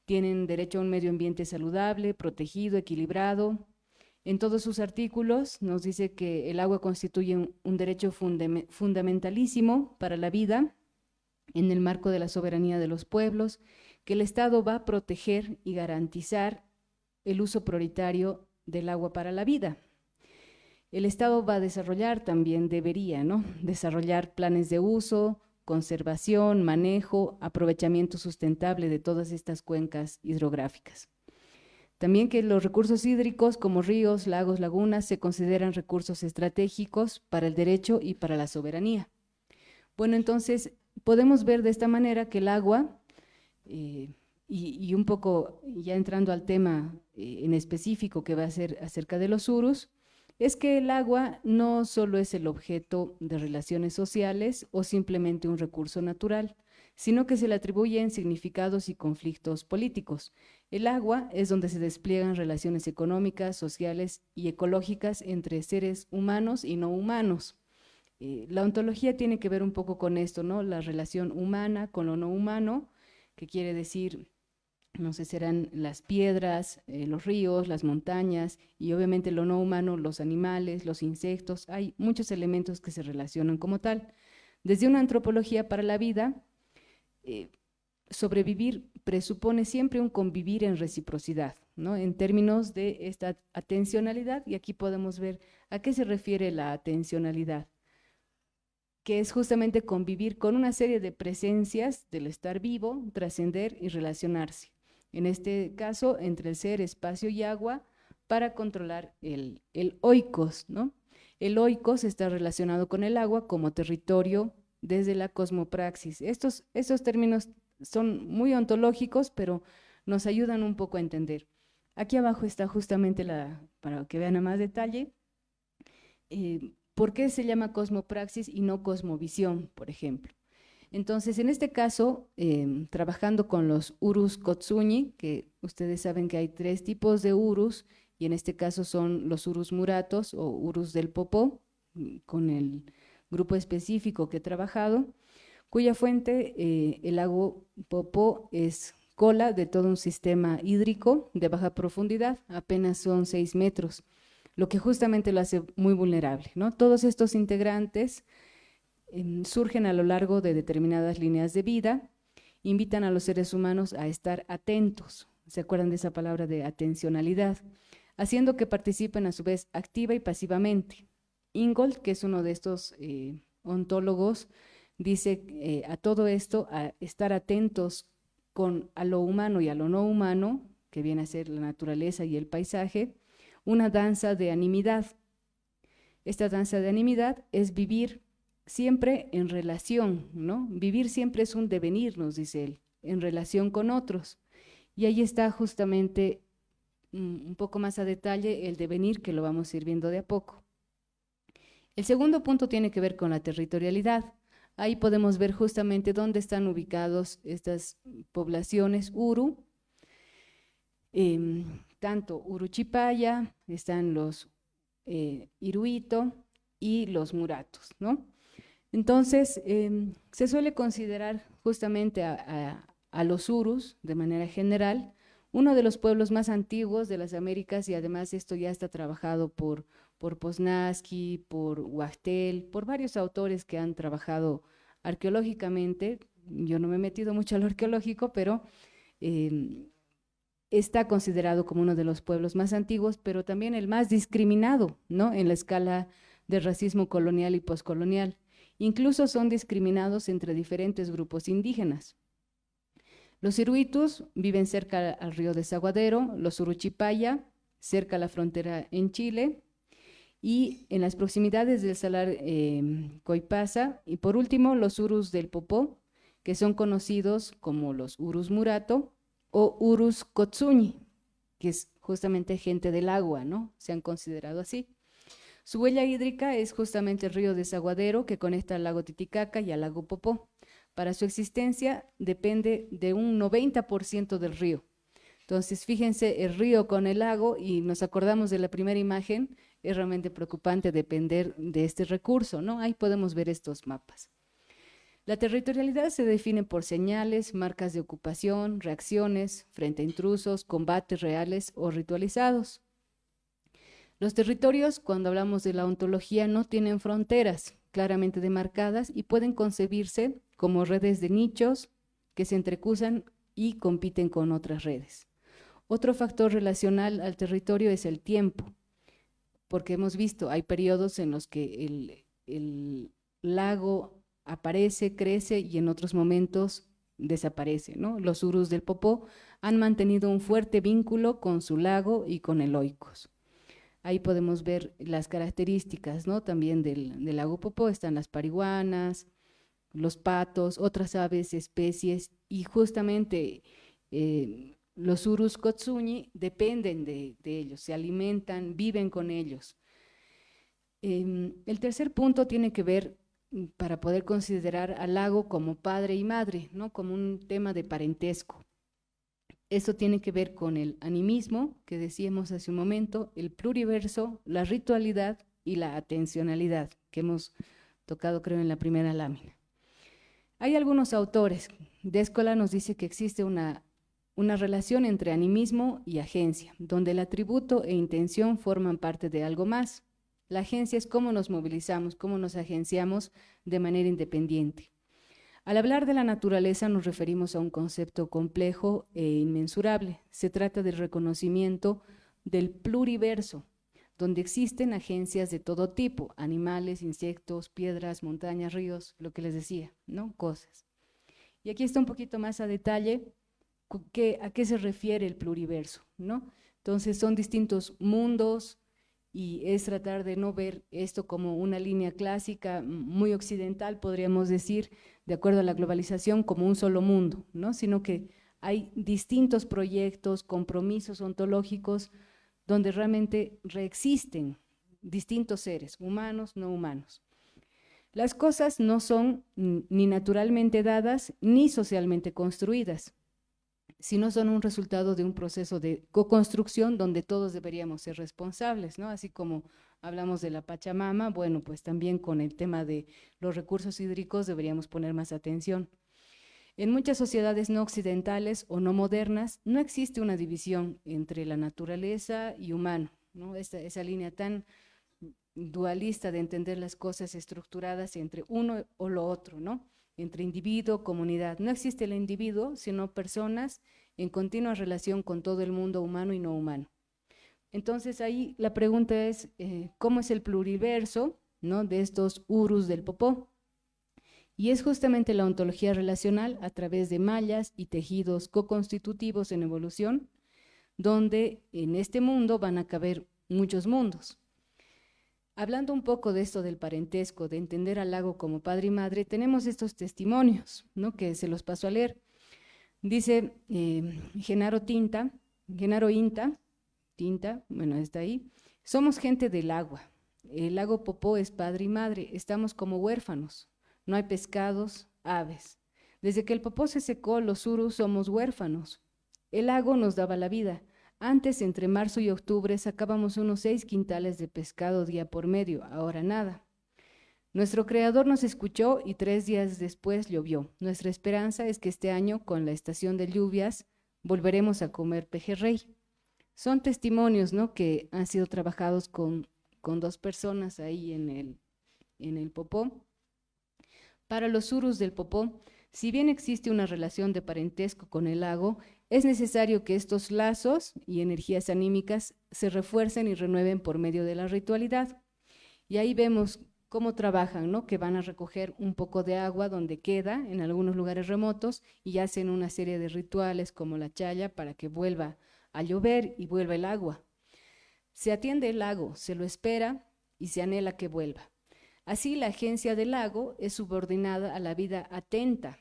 tienen derecho a un medio ambiente saludable, protegido, equilibrado. En todos sus artículos nos dice que el agua constituye un derecho fundamentalísimo para la vida en el marco de la soberanía de los pueblos, que el Estado va a proteger y garantizar el uso prioritario del agua para la vida. El Estado va a desarrollar, también debería, ¿no?, desarrollar planes de uso, conservación, manejo, aprovechamiento sustentable de todas estas cuencas hidrográficas. También que los recursos hídricos como ríos, lagos, lagunas se consideran recursos estratégicos para el derecho y para la soberanía. Bueno, entonces podemos ver de esta manera que el agua, y un poco ya entrando al tema en específico que va a ser acerca de los urus, es que el agua no solo es el objeto de relaciones sociales o simplemente un recurso natural, sino que se le atribuyen significados y conflictos políticos. El agua es donde se despliegan relaciones económicas, sociales y ecológicas entre seres humanos y no humanos. La ontología tiene que ver un poco con esto, ¿no?, la relación humana con lo no humano, que quiere decir, no sé, serán las piedras, los ríos, las montañas, y obviamente lo no humano, los animales, los insectos. Hay muchos elementos que se relacionan como tal. Desde una antropología para la vida, sobrevivir presupone siempre un convivir en reciprocidad, ¿no?, en términos de esta atencionalidad, y aquí podemos ver a qué se refiere la atencionalidad, que es justamente convivir con una serie de presencias del estar vivo, trascender y relacionarse. En este caso, entre el ser, espacio y agua, para controlar el oikos, ¿no? El oikos está relacionado con el agua como territorio desde la cosmopraxis. Estos términos son muy ontológicos, pero nos ayudan un poco a entender. Aquí abajo está justamente para que vean a más detalle, ¿por qué se llama cosmopraxis y no cosmovisión, por ejemplo? Entonces, en este caso, trabajando con los urus kotsuñi, que ustedes saben que hay 3 tipos de urus, y en este caso son los urus muratos o urus del Popó, con el grupo específico que he trabajado, cuya fuente, el lago Popó, es cola de todo un sistema hídrico de baja profundidad, apenas son 6 metros, lo que justamente lo hace muy vulnerable, ¿no? Todos estos integrantes surgen a lo largo de determinadas líneas de vida, invitan a los seres humanos a estar atentos, ¿se acuerdan de esa palabra de atencionalidad?, haciendo que participen a su vez activa y pasivamente. Ingold, que es uno de estos ontólogos, dice a todo esto, a estar atentos a lo humano y a lo no humano, que viene a ser la naturaleza y el paisaje, una danza de animidad. Esta danza de animidad es vivir siempre en relación, ¿no? Vivir siempre es un devenir, nos dice él, en relación con otros. Y ahí está justamente un poco más a detalle el devenir, que lo vamos a ir viendo de a poco. El segundo punto tiene que ver con la territorialidad. Ahí podemos ver justamente dónde están ubicados estas poblaciones uru, tanto Uruchipaya, están los Iruito y los Muratos, ¿no? Entonces, se suele considerar justamente a los urus, de manera general, uno de los pueblos más antiguos de las Américas, y además esto ya está trabajado por Poznansky, por Wachtel, por varios autores que han trabajado arqueológicamente. Yo no me he metido mucho a lo arqueológico, pero está considerado como uno de los pueblos más antiguos, pero también el más discriminado, ¿no?, en la escala de racismo colonial y poscolonial. Incluso son discriminados entre diferentes grupos indígenas. Los iruitus viven cerca al río Desaguadero, los uruchipaya cerca a la frontera en Chile y en las proximidades del salar Coipasa, y por último los urus del Popó, que son conocidos como los urus murato o urus kotsuñi, que es justamente gente del agua, ¿no? Se han considerado así. Su huella hídrica es justamente el río Desaguadero que conecta al lago Titicaca y al lago Popó. Para su existencia depende de un 90% del río. Entonces, fíjense, el río con el lago, y nos acordamos de la primera imagen, es realmente preocupante depender de este recurso, ¿no? Ahí podemos ver estos mapas. La territorialidad se define por señales, marcas de ocupación, reacciones frente a intrusos, combates reales o ritualizados. Los territorios, cuando hablamos de la ontología, no tienen fronteras claramente demarcadas y pueden concebirse como redes de nichos que se entrecruzan y compiten con otras redes. Otro factor relacional al territorio es el tiempo, porque hemos visto, hay periodos en los que el lago aparece, crece y en otros momentos desaparece, ¿no? Los urus del Popó han mantenido un fuerte vínculo con su lago y con el Oikos. Ahí podemos ver las características, ¿no? También del lago Popó están las pariguanas, los patos, otras aves, especies, y justamente los urus kotsuñi dependen de ellos, se alimentan, viven con ellos. El tercer punto tiene que ver para poder considerar al lago como padre y madre, ¿no? Como un tema de parentesco. Esto tiene que ver con el animismo, que decíamos hace un momento, el pluriverso, la ritualidad y la atencionalidad, que hemos tocado creo en la primera lámina. Hay algunos autores, Déscola nos dice que existe una relación entre animismo y agencia, donde el atributo e intención forman parte de algo más. La agencia es cómo nos movilizamos, cómo nos agenciamos de manera independiente. Al hablar de la naturaleza nos referimos a un concepto complejo e inmensurable. Se trata del reconocimiento del pluriverso, donde existen agencias de todo tipo, animales, insectos, piedras, montañas, ríos, lo que les decía, ¿no? Cosas. Y aquí está un poquito más a detalle a qué se refiere el pluriverso, ¿no? Entonces son distintos mundos y es tratar de no ver esto como una línea clásica, muy occidental, podríamos decir, de acuerdo a la globalización, como un solo mundo, ¿no? Sino que hay distintos proyectos, compromisos ontológicos, donde realmente reexisten distintos seres, humanos, no humanos. Las cosas no son ni naturalmente dadas ni socialmente construidas, sino son un resultado de un proceso de co-construcción donde todos deberíamos ser responsables, ¿no? Así como hablamos de la Pachamama, bueno, pues también con el tema de los recursos hídricos deberíamos poner más atención. En muchas sociedades no occidentales o no modernas no existe una división entre la naturaleza y humano, ¿no? Esa línea tan dualista de entender las cosas estructuradas entre uno o lo otro, ¿no? Entre individuo, comunidad. No existe el individuo, sino personas en continua relación con todo el mundo humano y no humano. Entonces ahí la pregunta es, ¿cómo es el pluriverso, ¿no? De estos urus del Popó? Y es justamente la ontología relacional a través de mallas y tejidos co-constitutivos en evolución, donde en este mundo van a caber muchos mundos. Hablando un poco de esto del parentesco, de entender al lago como padre y madre, tenemos estos testimonios, ¿no? Que se los paso a leer. Dice Genaro Inta, bueno, está ahí, somos gente del agua, el lago Popó es padre y madre, estamos como huérfanos, no hay pescados, aves. Desde que el Popó se secó, los urus somos huérfanos, el lago nos daba la vida. Antes, entre marzo y octubre, sacábamos unos 6 quintales de pescado día por medio, ahora nada. Nuestro creador nos escuchó y 3 días después llovió. Nuestra esperanza es que este año, con la estación de lluvias, volveremos a comer pejerrey. Son testimonios, ¿no?, que han sido trabajados con 2 personas ahí en el Popó. Para los urus del Popó, si bien existe una relación de parentesco con el lago, es necesario que estos lazos y energías anímicas se refuercen y renueven por medio de la ritualidad. Y ahí vemos cómo trabajan, ¿no? Que van a recoger un poco de agua donde queda, en algunos lugares remotos, y hacen una serie de rituales como la chaya para que vuelva a llover y vuelva el agua. Se atiende el lago, se lo espera y se anhela que vuelva. Así, la agencia del lago es subordinada a la vida atenta,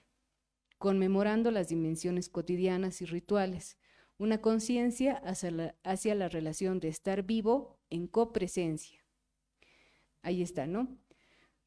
conmemorando las dimensiones cotidianas y rituales, una conciencia hacia la relación de estar vivo en copresencia. Ahí está, ¿no?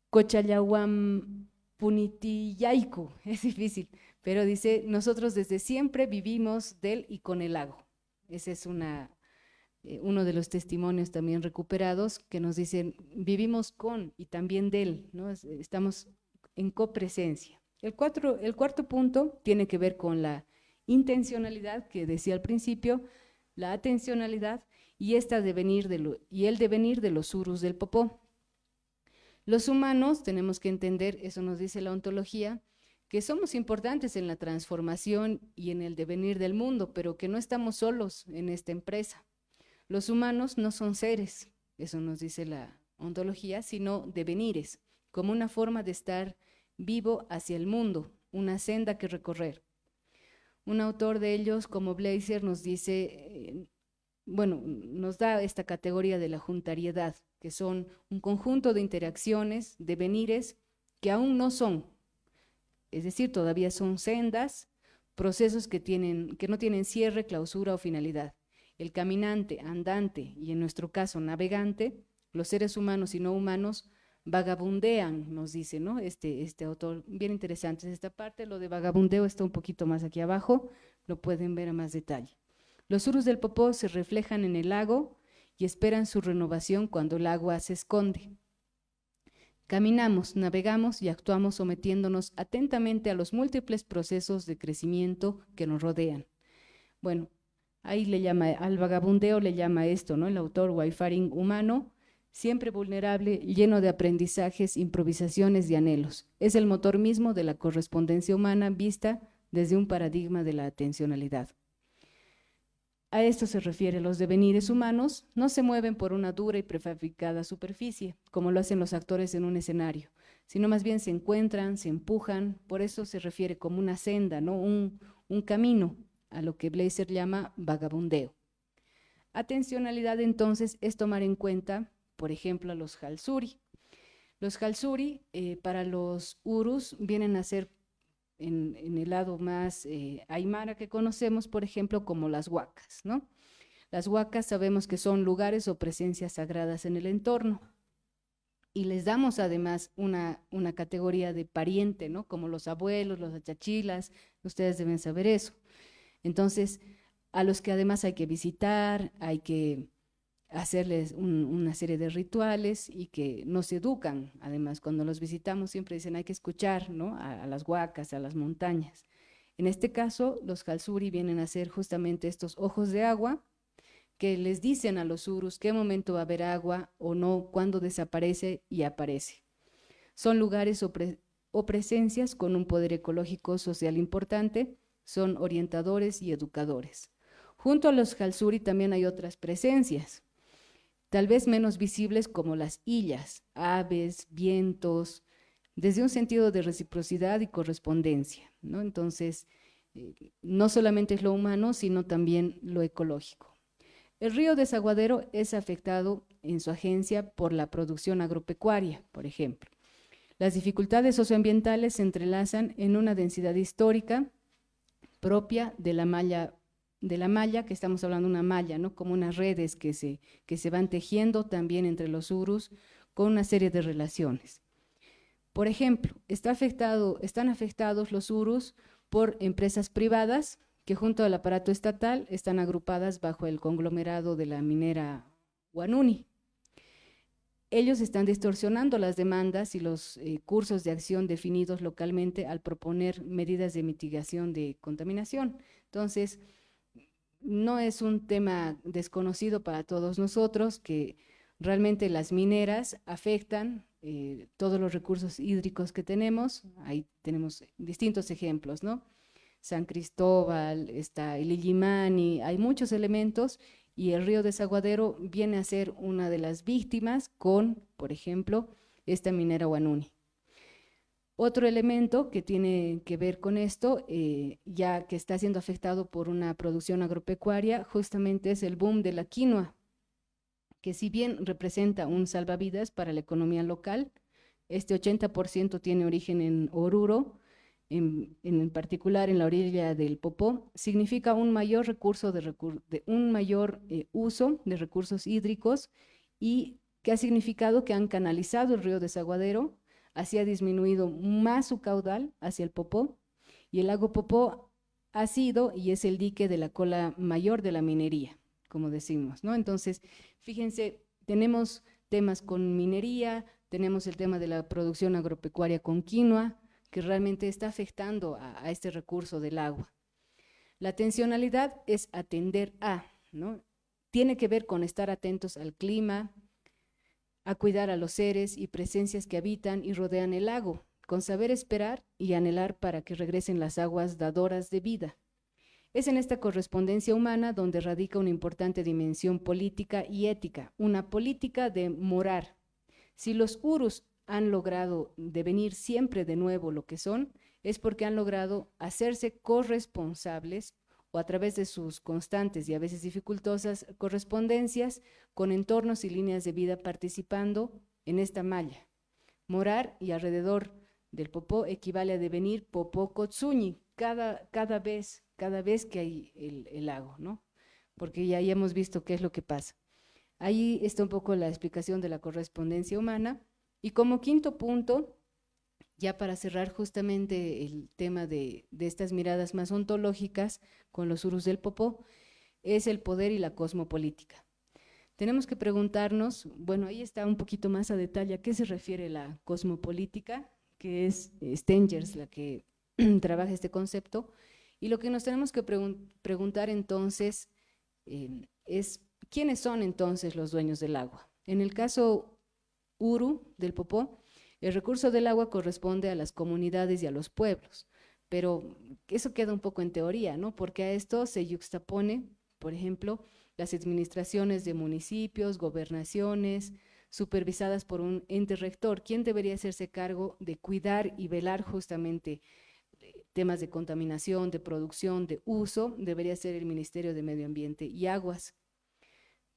Cochayahuam punitiyaiku, es difícil, pero dice, nosotros desde siempre vivimos del y con el lago. Ese es uno de los testimonios también recuperados que nos dicen, vivimos con y también del, ¿no? Estamos en copresencia. El cuarto punto tiene que ver con la intencionalidad que decía al principio, la atencionalidad y el devenir de los urus del popó. Los humanos tenemos que entender, eso nos dice la ontología, que somos importantes en la transformación y en el devenir del mundo, pero que no estamos solos en esta empresa. Los humanos no son seres, eso nos dice la ontología, sino devenires, como una forma de estar vivo hacia el mundo, una senda que recorrer. Un autor de ellos, como Blazer, nos dice, nos da esta categoría de la juntariedad, que son un conjunto de interacciones, devenires, que aún no son, es decir, todavía son sendas, procesos que no tienen cierre, clausura o finalidad. El caminante, andante y en nuestro caso navegante, los seres humanos y no humanos, vagabundean, nos dice, ¿no? Este autor, bien interesante es esta parte, lo de vagabundeo está un poquito más aquí abajo, lo pueden ver a más detalle. Los urus del popó se reflejan en el lago y esperan su renovación cuando el agua se esconde. Caminamos, navegamos y actuamos sometiéndonos atentamente a los múltiples procesos de crecimiento que nos rodean. Bueno, ahí al vagabundeo le llama esto, ¿no? El autor Wayfaring humano, siempre vulnerable, lleno de aprendizajes, improvisaciones y anhelos. Es el motor mismo de la correspondencia humana vista desde un paradigma de la atencionalidad. A esto se refiere, los devenires humanos no se mueven por una dura y prefabricada superficie, como lo hacen los actores en un escenario, sino más bien se encuentran, se empujan, por eso se refiere como una senda, ¿no? Un camino, a lo que Blazer llama vagabundeo. Atencionalidad entonces es tomar en cuenta, por ejemplo, a los Halsuri. Los Halsuri para los urus vienen a ser en el lado más aymara que conocemos, por ejemplo, como las huacas, ¿no? Las huacas sabemos que son lugares o presencias sagradas en el entorno y les damos además una categoría de pariente, ¿no? Como los abuelos, los achachilas, ustedes deben saber eso. Entonces, a los que además hay que visitar, hay que hacerles una serie de rituales y que nos educan. Además, cuando los visitamos siempre dicen hay que escuchar, ¿no? a las huacas, a las montañas. En este caso, los Halsuri vienen a ser justamente estos ojos de agua que les dicen a los urus qué momento va a haber agua o no, cuándo desaparece y aparece. Son lugares o presencias con un poder ecológico social importante, son orientadores y educadores. Junto a los Halsuri también hay otras presencias, tal vez menos visibles como las illas, aves, vientos, desde un sentido de reciprocidad y correspondencia, ¿no? Entonces, no solamente es lo humano, sino también lo ecológico. El río Desaguadero es afectado en su agencia por la producción agropecuaria, por ejemplo. Las dificultades socioambientales se entrelazan en una densidad histórica propia de la malla, que estamos hablando de una malla, ¿no? Como unas redes que se van tejiendo también entre los urus con una serie de relaciones. Por ejemplo, están afectados los urus por empresas privadas que junto al aparato estatal están agrupadas bajo el conglomerado de la minera Huanuni. Ellos están distorsionando las demandas y los cursos de acción definidos localmente al proponer medidas de mitigación de contaminación. Entonces, no es un tema desconocido para todos nosotros que realmente las mineras afectan todos los recursos hídricos que tenemos. Ahí tenemos distintos ejemplos, ¿no? San Cristóbal, está el Illimani, hay muchos elementos y el río Desaguadero viene a ser una de las víctimas con, por ejemplo, esta minera Huanuni. Otro elemento que tiene que ver con esto, ya que está siendo afectado por una producción agropecuaria, justamente es el boom de la quinoa, que si bien representa un salvavidas para la economía local, este 80% tiene origen en Oruro, en particular en la orilla del Popó, significa un mayor recurso un mayor uso de recursos hídricos y que ha significado que han canalizado el río Desaguadero, así ha disminuido más su caudal hacia el Popó, y el lago Popó ha sido y es el dique de la cola mayor de la minería, como decimos, ¿no? Entonces, fíjense, tenemos temas con minería, tenemos el tema de la producción agropecuaria con quinoa, que realmente está afectando a este recurso del agua. La atencionalidad es atender a, ¿no? Tiene que ver con estar atentos al clima, a cuidar a los seres y presencias que habitan y rodean el lago, con saber esperar y anhelar para que regresen las aguas dadoras de vida. Es en esta correspondencia humana donde radica una importante dimensión política y ética, una política de morar. Si los urus han logrado devenir siempre de nuevo lo que son, es porque han logrado hacerse corresponsables o a través de sus constantes y a veces dificultosas correspondencias con entornos y líneas de vida participando en esta malla. Morar y alrededor del Popó equivale a devenir Popó Kotsuñi cada vez que hay el lago, ¿no? Porque ya hemos visto qué es lo que pasa. Ahí está un poco la explicación de la correspondencia humana. Y como quinto punto, ya para cerrar justamente el tema de estas miradas más ontológicas con los urus del Popó, es el poder y la cosmopolítica. Tenemos que preguntarnos, bueno, ahí está un poquito más a detalle a qué se refiere la cosmopolítica, que es Stengers la que trabaja este concepto, y lo que nos tenemos que preguntar entonces es, ¿quiénes son entonces los dueños del agua? En el caso Uru del Popó, el recurso del agua corresponde a las comunidades y a los pueblos, pero eso queda un poco en teoría, ¿no? Porque a esto se yuxtapone, por ejemplo, las administraciones de municipios, gobernaciones, supervisadas por un ente rector, quien debería hacerse cargo de cuidar y velar justamente temas de contaminación, de producción, de uso, debería ser el Ministerio de Medio Ambiente y Aguas,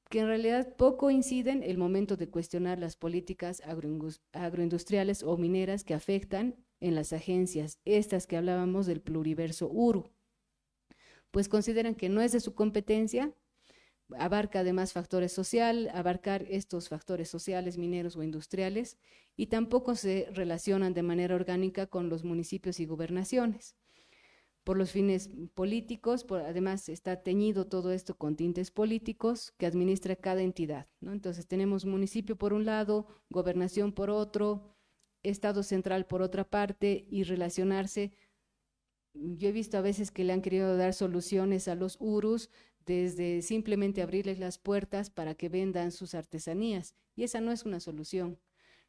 que en realidad poco inciden el momento de cuestionar las políticas agroindustriales o mineras que afectan en las agencias, estas que hablábamos del pluriverso URU, pues consideran que no es de su competencia, abarca además abarcar estos factores sociales, mineros o industriales, y tampoco se relacionan de manera orgánica con los municipios y gobernaciones. Por los fines políticos, además está teñido todo esto con tintes políticos que administra cada entidad, ¿no? Entonces tenemos municipio por un lado, gobernación por otro, Estado central por otra parte, y relacionarse. Yo he visto a veces que le han querido dar soluciones a los urus, desde simplemente abrirles las puertas para que vendan sus artesanías, y esa no es una solución.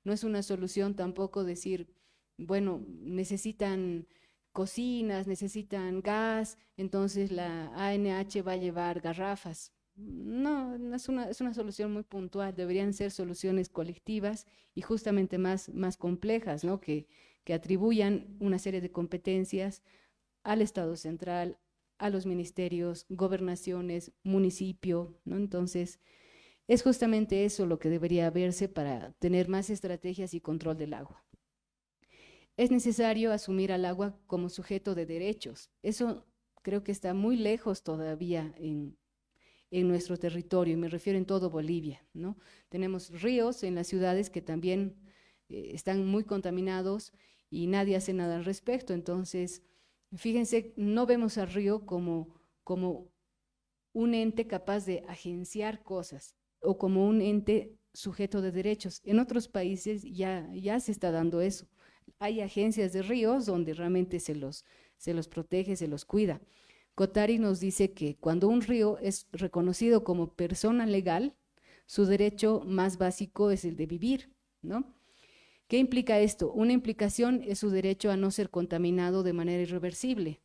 No es una solución tampoco decir, bueno, necesitan cocinas, necesitan gas, entonces la ANH va a llevar garrafas. No, es una solución muy puntual, deberían ser soluciones colectivas y justamente más complejas, ¿no? Que atribuyan una serie de competencias al Estado central, a los ministerios, gobernaciones, municipio, ¿no? Entonces, es justamente eso lo que debería verse para tener más estrategias y control del agua. Es necesario asumir al agua como sujeto de derechos. Eso creo que está muy lejos todavía en nuestro territorio, y me refiero en todo Bolivia, ¿no? Tenemos ríos en las ciudades que también están muy contaminados y nadie hace nada al respecto. Entonces, fíjense, no vemos al río como un ente capaz de agenciar cosas o como un ente sujeto de derechos. En otros países ya se está dando eso. Hay agencias de ríos donde realmente se los protege, se los cuida. Cotari nos dice que cuando un río es reconocido como persona legal, su derecho más básico es el de vivir, ¿no? ¿Qué implica esto? Una implicación es su derecho a no ser contaminado de manera irreversible,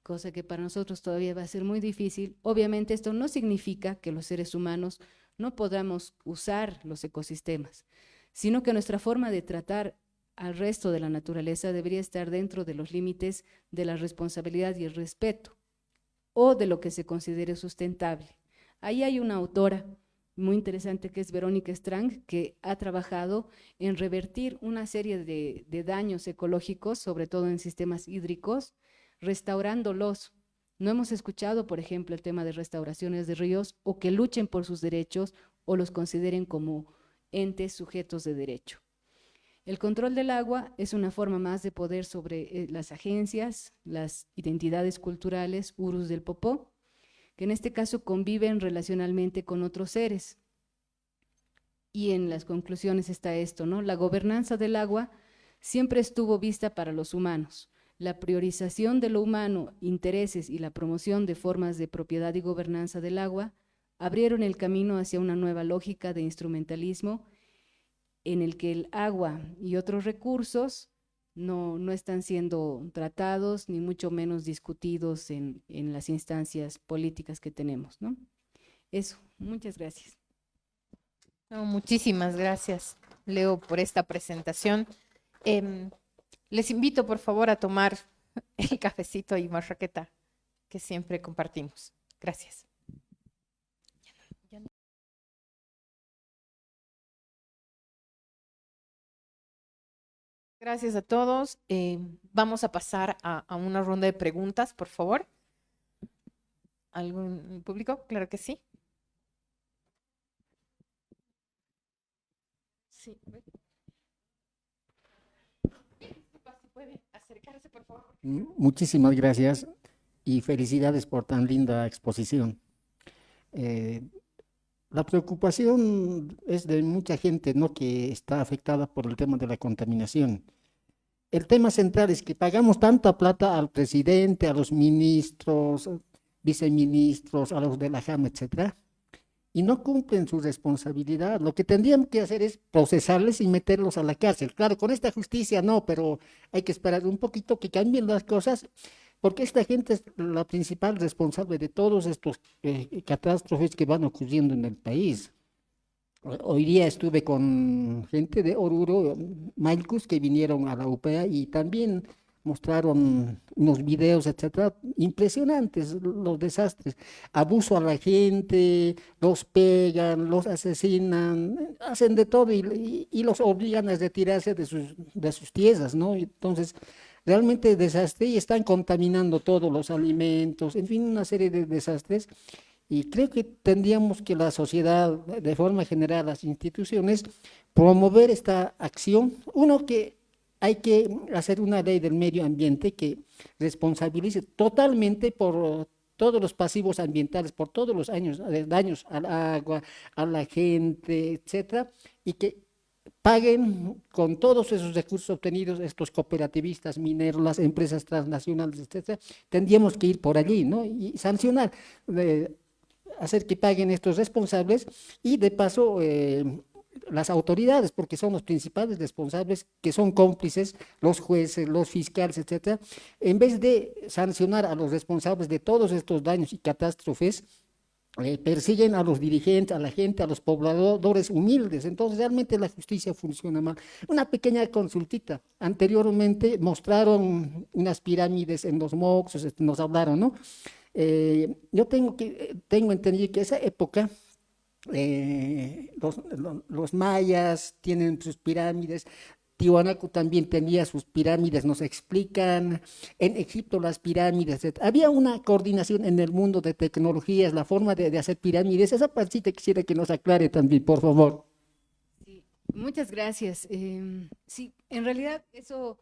cosa que para nosotros todavía va a ser muy difícil. Obviamente esto no significa que los seres humanos no podamos usar los ecosistemas, sino que nuestra forma de tratar al resto de la naturaleza debería estar dentro de los límites de la responsabilidad y el respeto, o de lo que se considere sustentable. Ahí hay una autora muy interesante que es Verónica Strang, que ha trabajado en revertir una serie de daños ecológicos, sobre todo en sistemas hídricos, restaurándolos. No hemos escuchado, por ejemplo, el tema de restauraciones de ríos o que luchen por sus derechos o los consideren como entes sujetos de derecho. El control del agua es una forma más de poder sobre las agencias, las identidades culturales, urus del Popó, que en este caso conviven relacionalmente con otros seres. Y en las conclusiones está esto, ¿no? La gobernanza del agua siempre estuvo vista para los humanos. La priorización de lo humano, intereses y la promoción de formas de propiedad y gobernanza del agua abrieron el camino hacia una nueva lógica de instrumentalismo en el que el agua y otros recursos no están siendo tratados ni mucho menos discutidos en las instancias políticas que tenemos, ¿no? Eso, muchas gracias. No, muchísimas gracias, Leo, por esta presentación. Les invito, por favor, a tomar el cafecito y marraqueta que siempre compartimos. Gracias. Gracias a todos. Vamos a pasar a una ronda de preguntas, por favor. ¿Algún público? Claro que sí. Sí. Si puede acercarse, por favor. Muchísimas gracias y felicidades por tan linda exposición. La preocupación es de mucha gente, ¿no?, que está afectada por el tema de la contaminación. El tema central es que pagamos tanta plata al presidente, a los ministros, viceministros, a los de la JAM, etcétera, y no cumplen su responsabilidad. Lo que tendrían que hacer es procesarles y meterlos a la cárcel. Claro, con esta justicia no, pero hay que esperar un poquito que cambien las cosas, porque esta gente es la principal responsable de todos estos catástrofes que van ocurriendo en el país. Hoy día estuve con gente de Oruro, Maicus, que vinieron a la UPA y también mostraron unos videos, etcétera, impresionantes los desastres. Abuso a la gente, los pegan, los asesinan, hacen de todo y los obligan a retirarse de sus tierras, ¿no? Entonces, realmente desastre y están contaminando todos los alimentos, en fin, una serie de desastres. Y creo que tendríamos que la sociedad, de forma general, las instituciones, promover esta acción. Uno, que hay que hacer una ley del medio ambiente que responsabilice totalmente por todos los pasivos ambientales, por todos los años, daños al agua, a la gente, etcétera, y que paguen con todos esos recursos obtenidos estos cooperativistas mineros, las empresas transnacionales, etcétera. Tendríamos que ir por allí, ¿no? Y sancionar, hacer que paguen estos responsables y de paso las autoridades, porque son los principales responsables, que son cómplices, los jueces, los fiscales, etcétera, en vez de sancionar a los responsables de todos estos daños y catástrofes, persiguen a los dirigentes, a la gente, a los pobladores humildes. Entonces realmente la justicia funciona mal. Una pequeña consultita. Anteriormente mostraron unas pirámides en los Moxos, nos hablaron, ¿no? Yo tengo entendido que esa época los mayas tienen sus pirámides, Tiwanaku también tenía sus pirámides, nos explican, en Egipto las pirámides, etc. Había una coordinación en el mundo de tecnologías, la forma de hacer pirámides. Esa partita quisiera que nos aclare también, por favor. Sí, muchas gracias. Sí, en realidad eso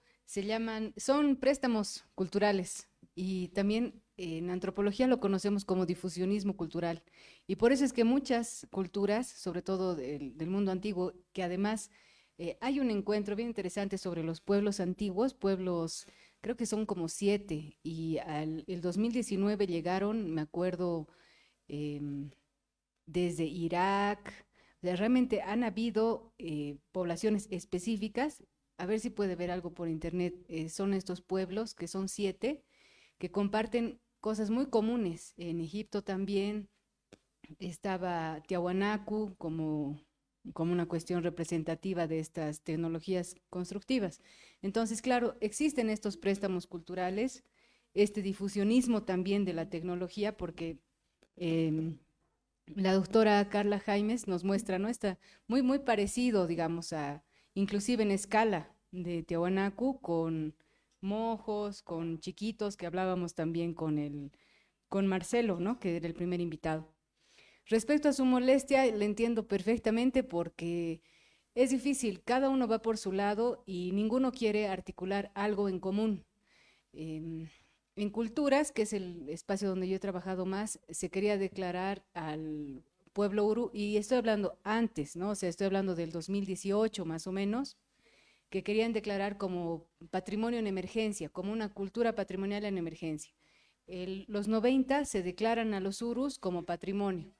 son préstamos culturales y también en antropología lo conocemos como difusionismo cultural. Y por eso es que muchas culturas, sobre todo del mundo antiguo, que además hay un encuentro bien interesante sobre los pueblos antiguos, pueblos, creo que son como 7, y el 2019 llegaron, me acuerdo, desde Irak. O sea, realmente han habido poblaciones específicas. A ver si puede ver algo por internet. Son estos pueblos, que son 7, que comparten cosas muy comunes. En Egipto también estaba Tiahuanacu como como una cuestión representativa de estas tecnologías constructivas. Entonces, claro, existen estos préstamos culturales, este difusionismo también de la tecnología, porque la doctora Carla Jaimes nos muestra, ¿no? Está muy parecido, digamos, inclusive en escala de Tiahuanacu, con mojos, con chiquitos, que hablábamos también con Marcelo, ¿no? Que era el primer invitado. Respecto a su molestia, le entiendo perfectamente porque es difícil, cada uno va por su lado y ninguno quiere articular algo en común. En Culturas, que es el espacio donde yo he trabajado más, se quería declarar al pueblo Uru, y estoy hablando antes, ¿no? O sea, estoy hablando del 2018 más o menos, que querían declarar como patrimonio en emergencia, como una cultura patrimonial en emergencia. Los 90 se declaran a los Urus como patrimonio.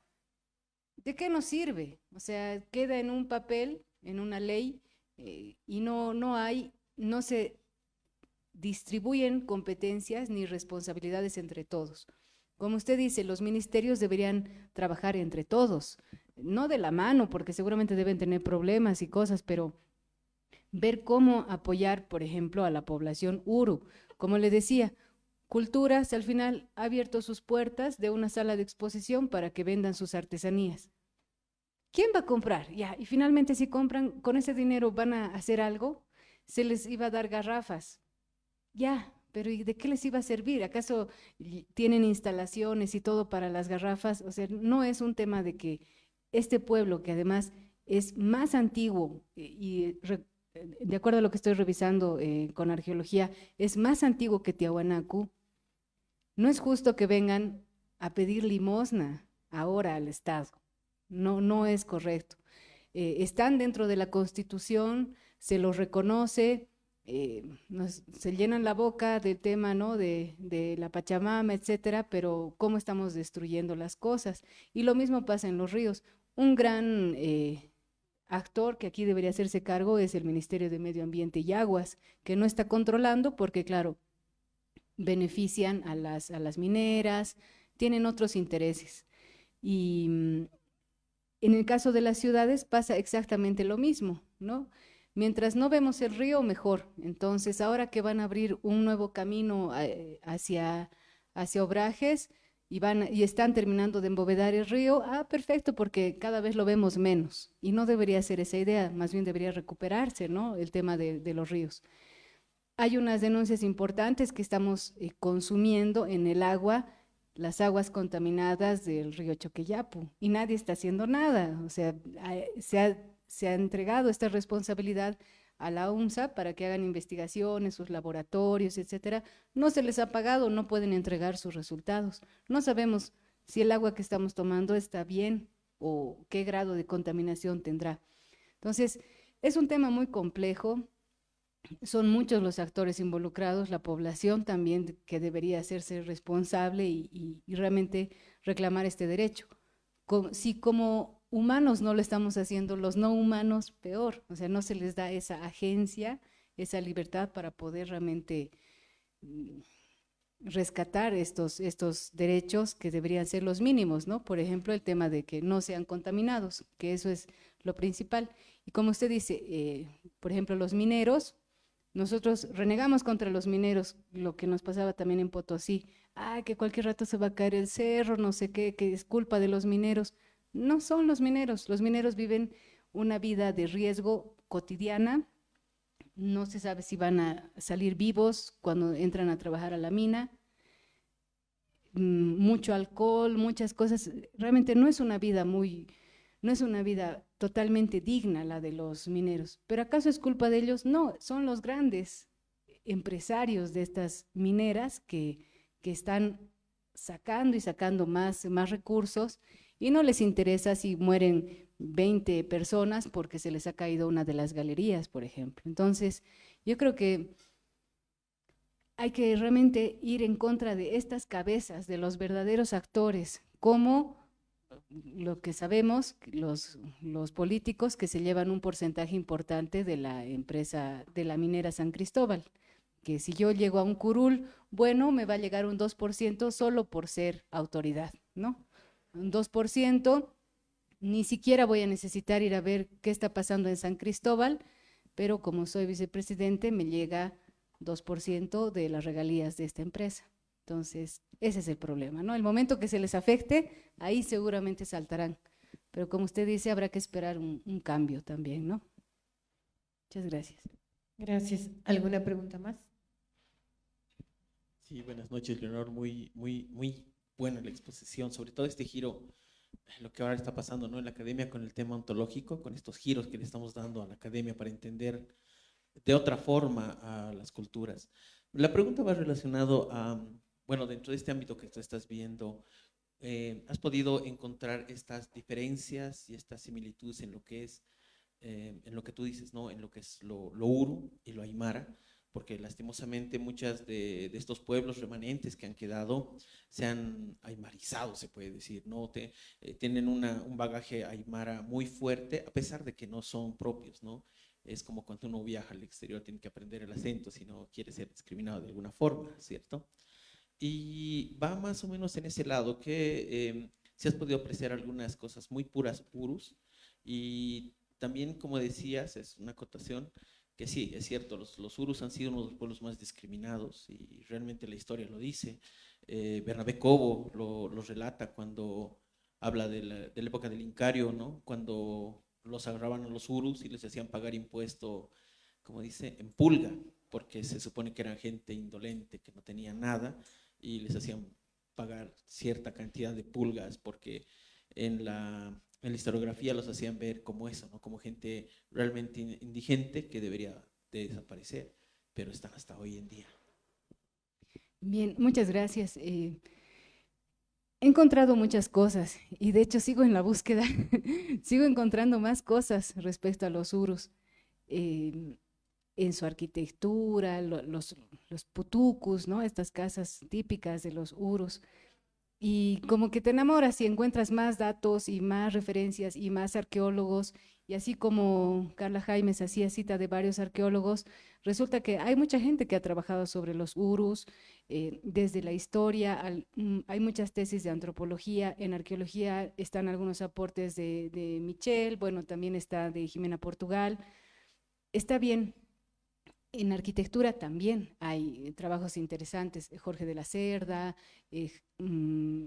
¿De qué nos sirve? O sea, queda en un papel, en una ley, y no se distribuyen competencias ni responsabilidades entre todos. Como usted dice, los ministerios deberían trabajar entre todos, no de la mano, porque seguramente deben tener problemas y cosas, pero ver cómo apoyar, por ejemplo, a la población Uru. Como le decía, Culturas al final ha abierto sus puertas de una sala de exposición para que vendan sus artesanías. ¿Quién va a comprar? Ya, y finalmente si compran, con ese dinero van a hacer algo, se les iba a dar garrafas. Ya, pero ¿y de qué les iba a servir? ¿Acaso tienen instalaciones y todo para las garrafas? O sea, no es un tema de que este pueblo, que además es más antiguo de acuerdo a lo que estoy revisando con arqueología, es más antiguo que Tiahuanacu. No es justo que vengan a pedir limosna ahora al Estado. No es correcto. Están dentro de la Constitución, se los reconoce, se llenan la boca del tema, ¿no? de la Pachamama, etcétera, pero cómo estamos destruyendo las cosas. Y lo mismo pasa en los ríos. Un gran actor que aquí debería hacerse cargo es el Ministerio de Medio Ambiente y Aguas, que no está controlando porque, claro, benefician a las mineras, tienen otros intereses. Y en el caso de las ciudades pasa exactamente lo mismo, ¿no? Mientras no vemos el río, mejor. Entonces, ahora que van a abrir un nuevo camino hacia Obrajes y están terminando de embovedar el río, perfecto, porque cada vez lo vemos menos. Y no debería ser esa idea, más bien debería recuperarse, ¿no? El tema de los ríos. Hay unas denuncias importantes que estamos consumiendo en el agua, las aguas contaminadas del río Choqueyapu, y nadie está haciendo nada. O sea, se ha entregado esta responsabilidad a la UNSA para que hagan investigaciones, sus laboratorios, etcétera. No se les ha pagado, no pueden entregar sus resultados. No sabemos si el agua que estamos tomando está bien o qué grado de contaminación tendrá. Entonces, es un tema muy complejo. Son muchos los actores involucrados, la población también que debería hacerse responsable y realmente reclamar este derecho. Si como humanos no lo estamos haciendo, los no humanos peor, o sea, no se les da esa agencia, esa libertad para poder realmente rescatar estos derechos que deberían ser los mínimos, ¿no? Por ejemplo, el tema de que no sean contaminados, que eso es lo principal. Y como usted dice, por ejemplo, los mineros, nosotros renegamos contra los mineros, lo que nos pasaba también en Potosí, que cualquier rato se va a caer el cerro, no sé qué, que es culpa de los mineros. No son los mineros viven una vida de riesgo cotidiana, no se sabe si van a salir vivos cuando entran a trabajar a la mina, mucho alcohol, muchas cosas, realmente no es una vida totalmente digna la de los mineros. ¿Pero acaso es culpa de ellos? No, son los grandes empresarios de estas mineras que están sacando y sacando más recursos y no les interesa si mueren 20 personas porque se les ha caído una de las galerías, por ejemplo. Entonces, yo creo que hay que realmente ir en contra de estas cabezas, de los verdaderos actores, como lo que sabemos, los políticos que se llevan un porcentaje importante de la empresa, de la minera San Cristóbal, que si yo llego a un curul, bueno, me va a llegar un 2% solo por ser autoridad, ¿no? Un 2%, ni siquiera voy a necesitar ir a ver qué está pasando en San Cristóbal, pero como soy vicepresidente me llega 2% de las regalías de esta empresa. Entonces, ese es el problema, ¿no? El momento que se les afecte, ahí seguramente saltarán. Pero como usted dice, habrá que esperar un cambio también, ¿no? Muchas gracias. Gracias. ¿Alguna pregunta más? Sí, buenas noches, Leonor. Muy buena la exposición, sobre todo este giro, lo que ahora está pasando, ¿no? En la academia con el tema ontológico, con estos giros que le estamos dando a la academia para entender de otra forma a las culturas. La pregunta va relacionado a, bueno, dentro de este ámbito que tú estás viendo, ¿has podido encontrar estas diferencias y estas similitudes en lo que es, en lo que tú dices, ¿no? En lo que es lo uru y lo aymara? Porque lastimosamente muchas de estos pueblos remanentes que han quedado se han aymarizado, se puede decir, ¿no? Tienen un bagaje aymara muy fuerte, a pesar de que no son propios, ¿no? Es como cuando uno viaja al exterior, tiene que aprender el acento si no quiere ser discriminado de alguna forma, ¿cierto? Y va más o menos en ese lado que si has podido apreciar algunas cosas muy puras urus, y también, como decías, es una acotación que sí, es cierto, los urus han sido uno de los pueblos más discriminados y realmente la historia lo dice. Bernabé Cobo lo relata cuando habla de la época del Incario, ¿no? Cuando los agarraban a los urus y les hacían pagar impuesto, como dice, en pulga, porque se supone que eran gente indolente, que no tenía nada, y les hacían pagar cierta cantidad de pulgas, porque en la historiografía los hacían ver como eso, ¿no? Como gente realmente indigente que debería de desaparecer, pero están hasta hoy en día. Bien, muchas gracias. He encontrado muchas cosas y de hecho sigo en la búsqueda, sigo encontrando más cosas respecto a los urus, en su arquitectura, los putucus, ¿no? Estas casas típicas de los urus. Y como que te enamoras y encuentras más datos y más referencias y más arqueólogos, y así como Carla Jaimes hacía cita de varios arqueólogos, resulta que hay mucha gente que ha trabajado sobre los urus, desde la historia, hay muchas tesis de antropología, en arqueología están algunos aportes de Michel, bueno, también está de Jimena Portugal, está bien. En arquitectura también hay trabajos interesantes, Jorge de la Cerda,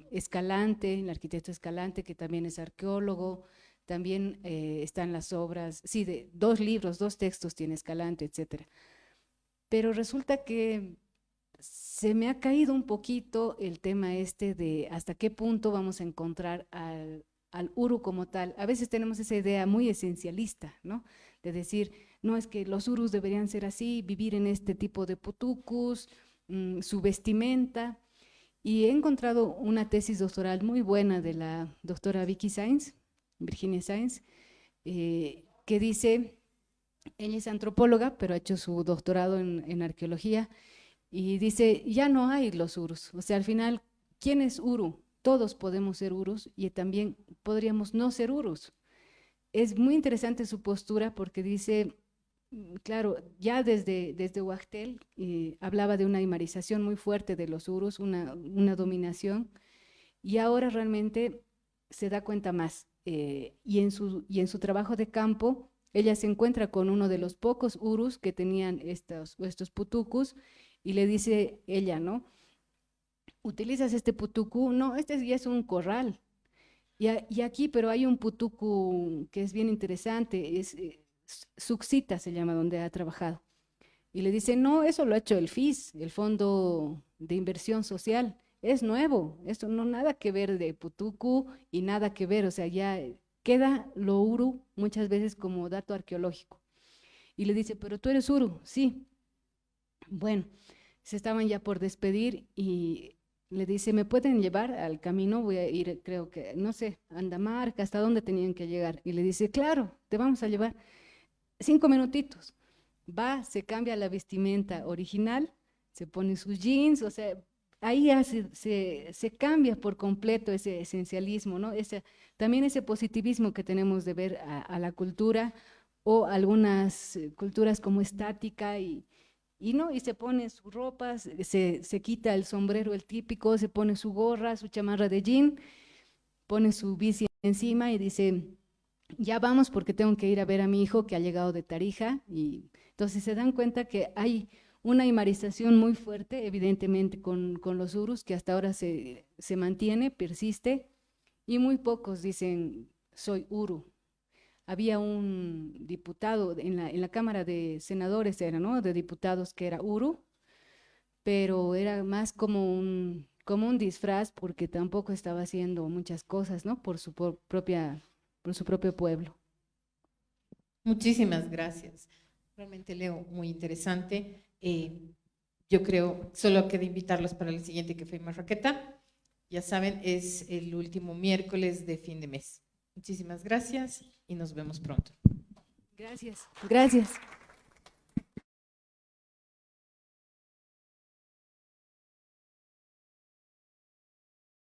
Escalante, el arquitecto Escalante, que también es arqueólogo, también están las obras, sí, de 2 libros, 2 textos tiene Escalante, etcétera. Pero resulta que se me ha caído un poquito el tema este de hasta qué punto vamos a encontrar al uru como tal. A veces tenemos esa idea muy esencialista, ¿no? De decir, no, es que los urus deberían ser así, vivir en este tipo de putucus, su vestimenta. Y he encontrado una tesis doctoral muy buena de la doctora Vicky Sainz, Virginia Sainz, que dice, ella es antropóloga, pero ha hecho su doctorado en arqueología, y dice, ya no hay los urus. O sea, al final, ¿quién es uru? Todos podemos ser urus y también podríamos no ser urus. Es muy interesante su postura porque dice, claro, ya desde Huachtel hablaba de una aymarización muy fuerte de los urus, una dominación, y ahora realmente se da cuenta más. Y en su trabajo de campo, ella se encuentra con uno de los pocos urus que tenían estos putucus, y le dice ella, ¿no? ¿Utilizas este putucu? No, este ya es un corral. Y aquí, pero hay un putucu que es bien interesante, es Suxita se llama, donde ha trabajado. Y le dice, no, eso lo ha hecho el FIS, el Fondo de Inversión Social, es nuevo, esto no nada que ver de putucu y nada que ver, o sea, ya queda lo uru muchas veces como dato arqueológico. Y le dice, pero tú eres uru, sí. Bueno, se estaban ya por despedir y le dice, ¿me pueden llevar al camino? Voy a ir, creo que, no sé, a Andamarca, ¿hasta dónde tenían que llegar? Y le dice, claro, te vamos a llevar 5 minutitos. Va, se cambia la vestimenta original, se pone sus jeans, o sea, ahí ya se cambia por completo ese esencialismo, ¿no? También ese positivismo que tenemos de ver a la cultura o algunas culturas como estática y se pone su ropa, se quita el sombrero, el típico, se pone su gorra, su chamarra de jean, pone su bici encima y dice, ya vamos porque tengo que ir a ver a mi hijo que ha llegado de Tarija. Y entonces se dan cuenta que hay una aymarización muy fuerte, evidentemente, con los urus, que hasta ahora se mantiene, persiste, y muy pocos dicen, soy uru. Había un diputado en la Cámara de Senadores, era, ¿no?, de diputados, que era uru, pero era más como un disfraz, porque tampoco estaba haciendo muchas cosas, ¿no?, por su propio pueblo. Muchísimas gracias. Realmente, Leo, muy interesante. Yo creo, solo queda invitarlos para el siguiente Café Marraqueta. Ya saben, es el último miércoles de fin de mes. Muchísimas gracias y nos vemos pronto. Gracias. Gracias.